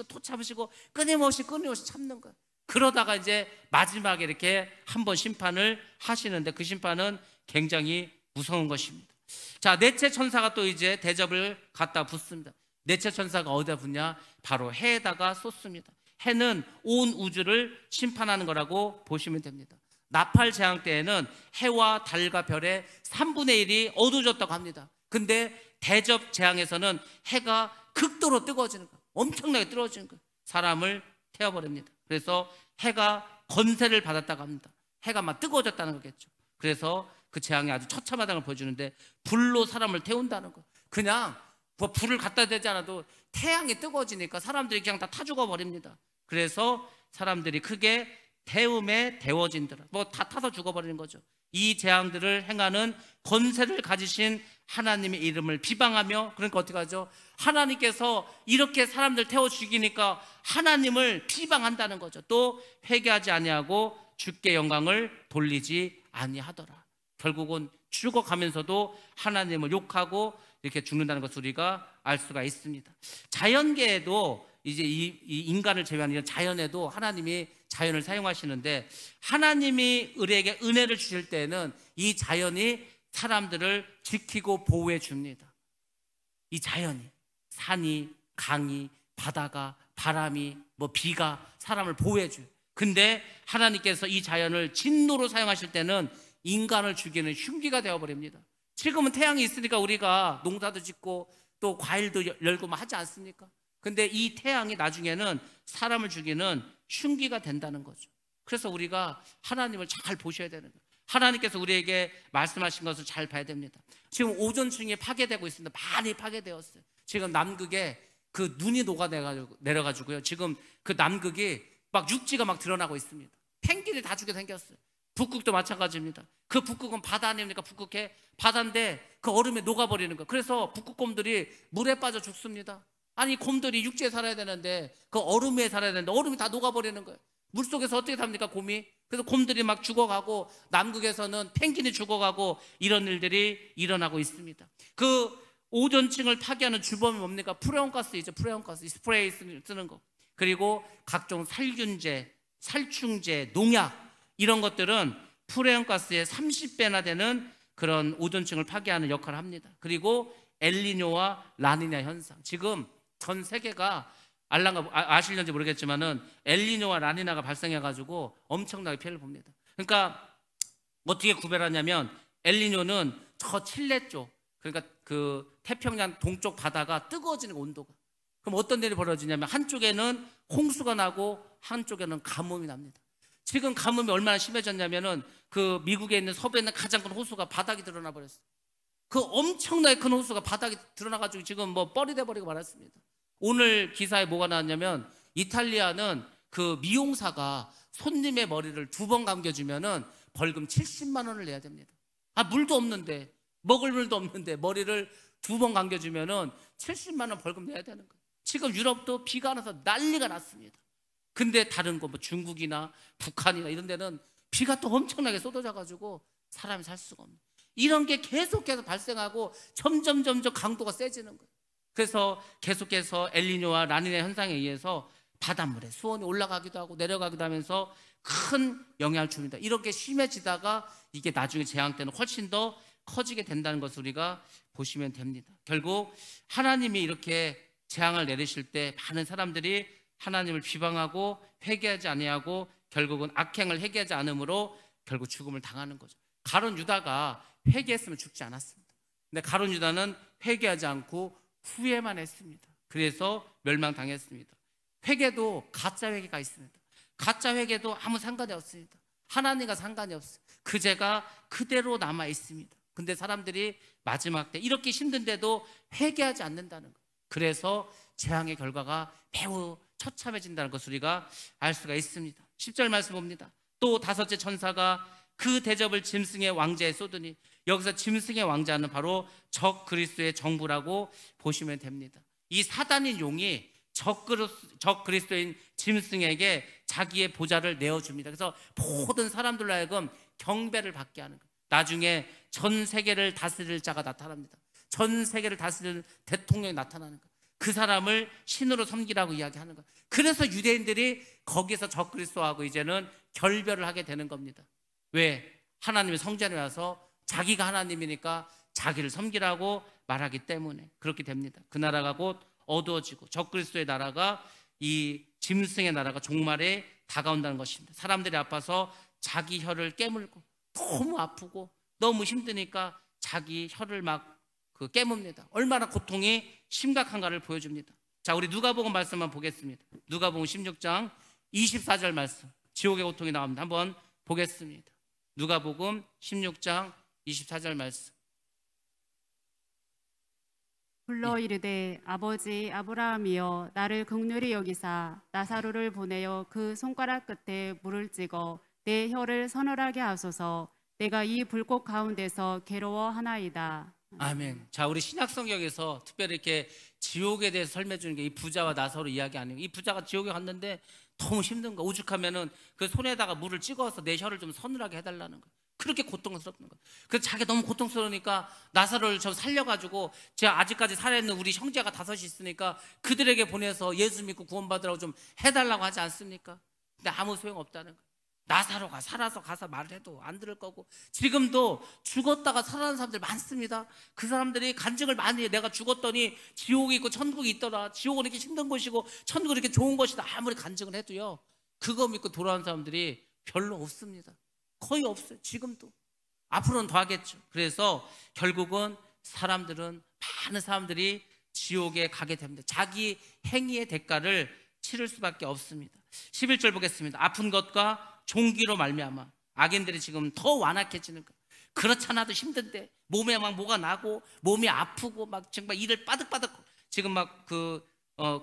[SPEAKER 1] 또 참으시고 끊임없이 참는 거예요. 그러다가 이제 마지막에 이렇게 한번 심판을 하시는데 그 심판은 굉장히 무서운 것입니다. 자, 넷째 천사가 또 이제 대접을 갖다 붓습니다. 넷째 천사가 어디다 붓냐? 바로 해에다가 쏟습니다. 해는 온 우주를 심판하는 거라고 보시면 됩니다. 나팔 재앙 때에는 해와 달과 별의 3분의 1이 어두워졌다고 합니다. 근데 대접 재앙에서는 해가 극도로 뜨거워지는 거예요. 엄청나게 뜨거워지는 거예요. 사람을 태워버립니다. 그래서 해가 건세를 받았다고 합니다. 해가 막 뜨거워졌다는 거겠죠. 그래서 그 재앙이 아주 처참하다는 걸 보여주는데 불로 사람을 태운다는 거예요. 그냥 뭐 불을 갖다 대지 않아도 태양이 뜨거워지니까 사람들이 그냥 다 타 죽어버립니다. 그래서 사람들이 크게 태움에 데워진더라. 뭐 다 타서 죽어버리는 거죠. 이 재앙들을 행하는 권세를 가지신 하나님의 이름을 비방하며, 그러니까 어떻게 하죠? 하나님께서 이렇게 사람들 태워 죽이니까 하나님을 비방한다는 거죠. 또 회개하지 아니하고 주께 영광을 돌리지 아니하더라. 결국은 죽어가면서도 하나님을 욕하고 이렇게 죽는다는 것을 우리가 알 수가 있습니다. 자연계에도 이제 이 인간을 제외한 이런 자연에도 하나님이 자연을 사용하시는데, 하나님이 우리에게 은혜를 주실 때는 이 자연이 사람들을 지키고 보호해 줍니다. 이 자연이, 산이, 강이, 바다가, 바람이, 뭐 비가 사람을 보호해 줘요. 근데 하나님께서 이 자연을 진노로 사용하실 때는 인간을 죽이는 흉기가 되어버립니다. 지금은 태양이 있으니까 우리가 농사도 짓고 또 과일도 열고 막 하지 않습니까? 근데 이 태양이 나중에는 사람을 죽이는 흉기가 된다는 거죠. 그래서 우리가 하나님을 잘 보셔야 되는 거예요. 하나님께서 우리에게 말씀하신 것을 잘 봐야 됩니다. 지금 오존층이 파괴되고 있습니다. 많이 파괴되었어요. 지금 남극에 그 눈이 내려가지고요. 지금 그 남극이 막 육지가 막 드러나고 있습니다. 펭귄이 다 죽게 생겼어요. 북극도 마찬가지입니다. 그 북극은 바다 아닙니까? 북극해 바다인데 그 얼음에 녹아버리는 거예요. 그래서 북극곰들이 물에 빠져 죽습니다. 아니, 곰들이 육지에 살아야 되는데 그 얼음 위에 살아야 되는데 얼음이 다 녹아버리는 거예요. 물속에서 어떻게 삽니까, 곰이? 그래서 곰들이 막 죽어가고 남극에서는 펭귄이 죽어가고 이런 일들이 일어나고 있습니다. 그 오존층을 파괴하는 주범이 뭡니까? 프레온가스이죠. 프레온가스, 스프레이 쓰는 거. 그리고 각종 살균제, 살충제, 농약, 이런 것들은 프레온가스의 30배나 되는 그런 오존층을 파괴하는 역할을 합니다. 그리고 엘니뇨와 라니냐 현상, 지금 전 세계가 아실는지 모르겠지만은 엘니뇨와 라니냐가 발생해가지고 엄청나게 피해를 봅니다. 그러니까 어떻게 구별하냐면, 엘니뇨는 저 칠레 쪽, 그러니까 그 태평양 동쪽 바다가 뜨거워지는 온도가, 그럼 어떤 일이 벌어지냐면 한쪽에는 홍수가 나고 한쪽에는 가뭄이 납니다. 지금 가뭄이 얼마나 심해졌냐면은 그 미국에 있는 서부에 있는 가장 큰 호수가 바닥이 드러나 버렸어요. 그 엄청나게 큰 호수가 바닥이 드러나가지고 지금 뭐 뻘이 돼버리고 말았습니다. 오늘 기사에 뭐가 나왔냐면, 이탈리아는 그 미용사가 손님의 머리를 2번 감겨주면은 벌금 70만 원을 내야 됩니다. 아, 물도 없는데, 먹을 물도 없는데 머리를 2번 감겨주면은 70만 원 벌금 내야 되는 거예요. 지금 유럽도 비가 안 와서 난리가 났습니다. 근데 다른 거 뭐 중국이나 북한이나 이런 데는 비가 또 엄청나게 쏟아져가지고 사람이 살 수가 없는, 이런 게 계속해서 발생하고 점점 강도가 세지는 거예요. 그래서 계속해서 엘니뇨와 라니냐 현상에 의해서 바닷물에 수온이 올라가기도 하고 내려가기도 하면서 큰 영향을 줍니다. 이렇게 심해지다가 이게 나중에 재앙 때는 훨씬 더 커지게 된다는 것을 우리가 보시면 됩니다. 결국 하나님이 이렇게 재앙을 내리실 때 많은 사람들이 하나님을 비방하고 회개하지 아니하고 결국은 악행을 회개하지 않으므로 결국 죽음을 당하는 거죠. 가룟 유다가 회개했으면 죽지 않았습니다. 근데 가룟 유다는 회개하지 않고 후회만 했습니다. 그래서 멸망당했습니다. 회개도 가짜 회개가 있습니다. 가짜 회개도 아무 상관이 없습니다. 하나님과 상관이 없어요. 그 죄가 그대로 남아 있습니다. 근데 사람들이 마지막 때 이렇게 힘든데도 회개하지 않는다는 거예요. 그래서 재앙의 결과가 매우 처참해진다는 것을 우리가 알 수가 있습니다. 10절 말씀 봅니다. 또 다섯째 천사가 그 대접을 짐승의 왕자에 쏟으니, 여기서 짐승의 왕자는 바로 적 그리스도의 정부라고 보시면 됩니다. 이 사단인 용이 적 그리스도인 짐승에게 자기의 보좌를 내어줍니다. 그래서 모든 사람들로 하여금 경배를 받게 하는 거예요. 나중에 전 세계를 다스릴 자가 나타납니다. 전 세계를 다스릴 대통령이 나타나는 거예요. 그 사람을 신으로 섬기라고 이야기하는 거예요. 그래서 유대인들이 거기서 적 그리스도하고 이제는 결별을 하게 되는 겁니다. 왜? 하나님의 성전에 와서 자기가 하나님이니까 자기를 섬기라고 말하기 때문에 그렇게 됩니다. 그 나라가 곧 어두워지고 적 그리스도의 나라가, 이 짐승의 나라가 종말에 다가온다는 것입니다. 사람들이 아파서 자기 혀를 깨물고 너무 아프고 너무 힘드니까 자기 혀를 막 깨뭅니다. 얼마나 고통이 심각한가를 보여줍니다. 자, 우리 누가복음 말씀만 보겠습니다. 누가복음 16장 24절 말씀, 지옥의 고통이 나옵니다. 한번 보겠습니다. 누가복음 16장 24절 말씀.
[SPEAKER 2] 불러 이르되 아버지 아브라함이여 나를 긍휼히 여기사 나사로를 보내어 그 손가락 끝에 물을 찍어 내 혀를 서늘하게 하소서. 내가 이 불꽃 가운데서 괴로워하나이다.
[SPEAKER 1] 아멘. 자, 우리 신약 성경에서 특별히 이렇게 지옥에 대해서 설명해 주는 게 이 부자와 나사로 이야기 아니에요. 이 부자가 지옥에 갔는데 너무 힘든 거, 오죽하면은 그 손에다가 물을 찍어서 내 혀를 좀 서늘하게 해달라는 거. 그렇게 고통스럽는 거예요. 그래서 자기가 너무 고통스러우니까 나사로를 좀 살려가지고, 제가 아직까지 살아있는 우리 형제가 5이 있으니까 그들에게 보내서 예수 믿고 구원받으라고 좀 해달라고 하지 않습니까? 근데 아무 소용없다는 거예요. 나사로가 살아서 가서 말해도 안 들을 거고, 지금도 죽었다가 살아난 사람들 많습니다. 그 사람들이 간증을 많이 해요. 내가 죽었더니 지옥이 있고 천국이 있더라, 지옥은 이렇게 힘든 곳이고 천국은 이렇게 좋은 것이다, 아무리 간증을 해도요, 그거 믿고 돌아온 사람들이 별로 없습니다. 거의 없어요. 지금도. 앞으로는 더 하겠죠. 그래서 결국은 많은 사람들이 지옥에 가게 됩니다. 자기 행위의 대가를 치를 수밖에 없습니다. 11절 보겠습니다. 아픈 것과 종기로 말미암아 악인들이 지금 더 완악해지는 거예요. 그렇잖아도 힘든데 몸에 막 뭐가 나고 몸이 아프고 막 정말 이를 빠득빠득 지금 막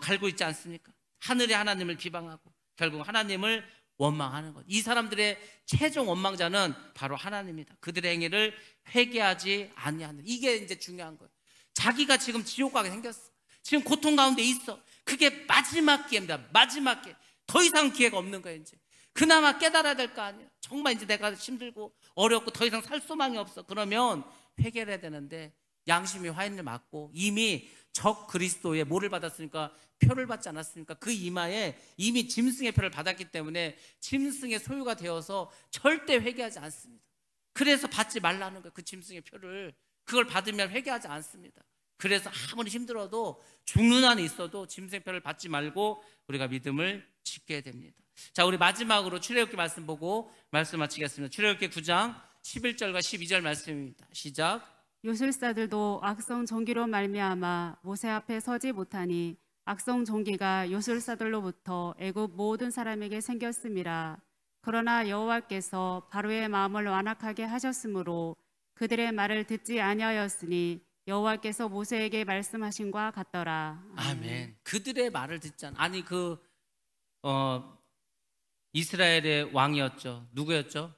[SPEAKER 1] 갈고 있지 않습니까? 하늘의 하나님을 비방하고 결국 하나님을 원망하는 것. 이 사람들의 최종 원망자는 바로 하나님입니다. 그들의 행위를 회개하지 아니하는, 이게 이제 중요한 거예요. 자기가 지금 지옥 가게 생겼어. 지금 고통 가운데 있어. 그게 마지막 기회입니다. 마지막 기회. 더 이상 기회가 없는 거예요. 이제 그나마 깨달아야 될 거 아니에요. 정말 이제 내가 힘들고 어렵고 더 이상 살 소망이 없어. 그러면 회개를 해야 되는데 양심이 화인을 맞고 이미 적 그리스도의 뭐를 받았으니까, 표를 받지 않았습니까? 그 이마에 이미 짐승의 표를 받았기 때문에 짐승의 소유가 되어서 절대 회개하지 않습니다. 그래서 받지 말라는 거예요. 그 짐승의 표를. 그걸 받으면 회개하지 않습니다. 그래서 아무리 힘들어도 죽는 한이 있어도 짐승의 표를 받지 말고 우리가 믿음을 지켜야 됩니다. 자, 우리 마지막으로 출애굽기 말씀 보고 말씀 마치겠습니다. 출애굽기 9장 11절과 12절 말씀입니다. 시작.
[SPEAKER 2] 요술사들도 악성 종기로 말미암아 모세 앞에 서지 못하니 악성 종기가 요술사들로부터 애굽 모든 사람에게 생겼음이라. 그러나 여호와께서 바로의 마음을 완악하게 하셨으므로 그들의 말을 듣지 아니하였으니 여호와께서 모세에게 말씀하신과 같더라.
[SPEAKER 1] 아멘. 그들의 말을 듣잖아. 아니 이스라엘의 왕이었죠. 누구였죠?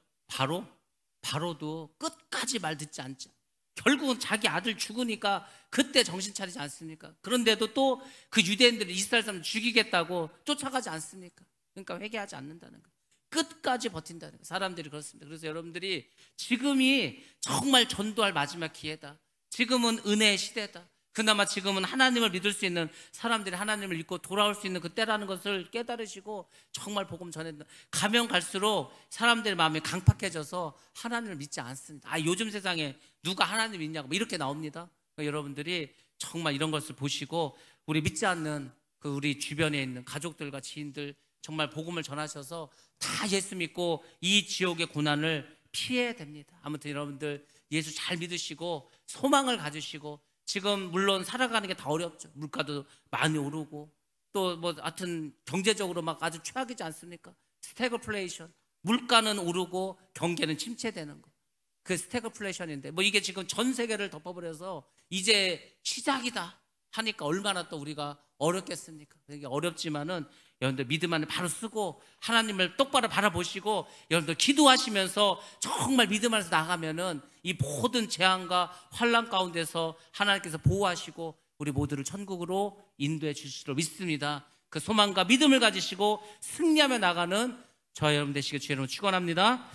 [SPEAKER 1] 바로도 끝까지 말 듣지 않죠. 결국은 자기 아들 죽으니까 그때 정신 차리지 않습니까? 그런데도 또 그 유대인들이 이스라엘 사람 죽이겠다고 쫓아가지 않습니까? 그러니까 회개하지 않는다는 거예요. 끝까지 버틴다는 거예요. 사람들이 그렇습니다. 그래서 여러분들이 지금이 정말 전도할 마지막 기회다. 지금은 은혜의 시대다. 그나마 지금은 하나님을 믿을 수 있는 사람들이 하나님을 믿고 돌아올 수 있는 그때라는 것을 깨달으시고 정말 복음 전해다. 가면 갈수록 사람들의 마음이 강팍해져서 하나님을 믿지 않습니다. 요즘 세상에 누가 하나님 믿냐고 이렇게 나옵니다. 그러니까 여러분들이 정말 이런 것을 보시고 우리 믿지 않는 우리 주변에 있는 가족들과 지인들 정말 복음을 전하셔서 다 예수 믿고 이 지옥의 고난을 피해야 됩니다. 아무튼 여러분들 예수 잘 믿으시고 소망을 가지시고 지금 물론 살아가는 게 다 어렵죠. 물가도 많이 오르고 또 뭐 하여튼 경제적으로 막 아주 최악이지 않습니까? 스태그플레이션. 물가는 오르고 경제는 침체되는 거. 그 스태그플레이션인데 뭐 이게 지금 전 세계를 덮어버려서 이제 시작이다 하니까 얼마나 또 우리가 어렵겠습니까? 이게 어렵지만은 여러분들 믿음 안에 바로 쓰고 하나님을 똑바로 바라보시고 여러분들 기도하시면서 정말 믿음 안에서 나가면은 이 모든 재앙과 환난 가운데서 하나님께서 보호하시고 우리 모두를 천국으로 인도해 주실 줄 믿습니다. 그 소망과 믿음을 가지시고 승리하며 나가는 저와 여러분 되시길 주의 이름으로 축원합니다.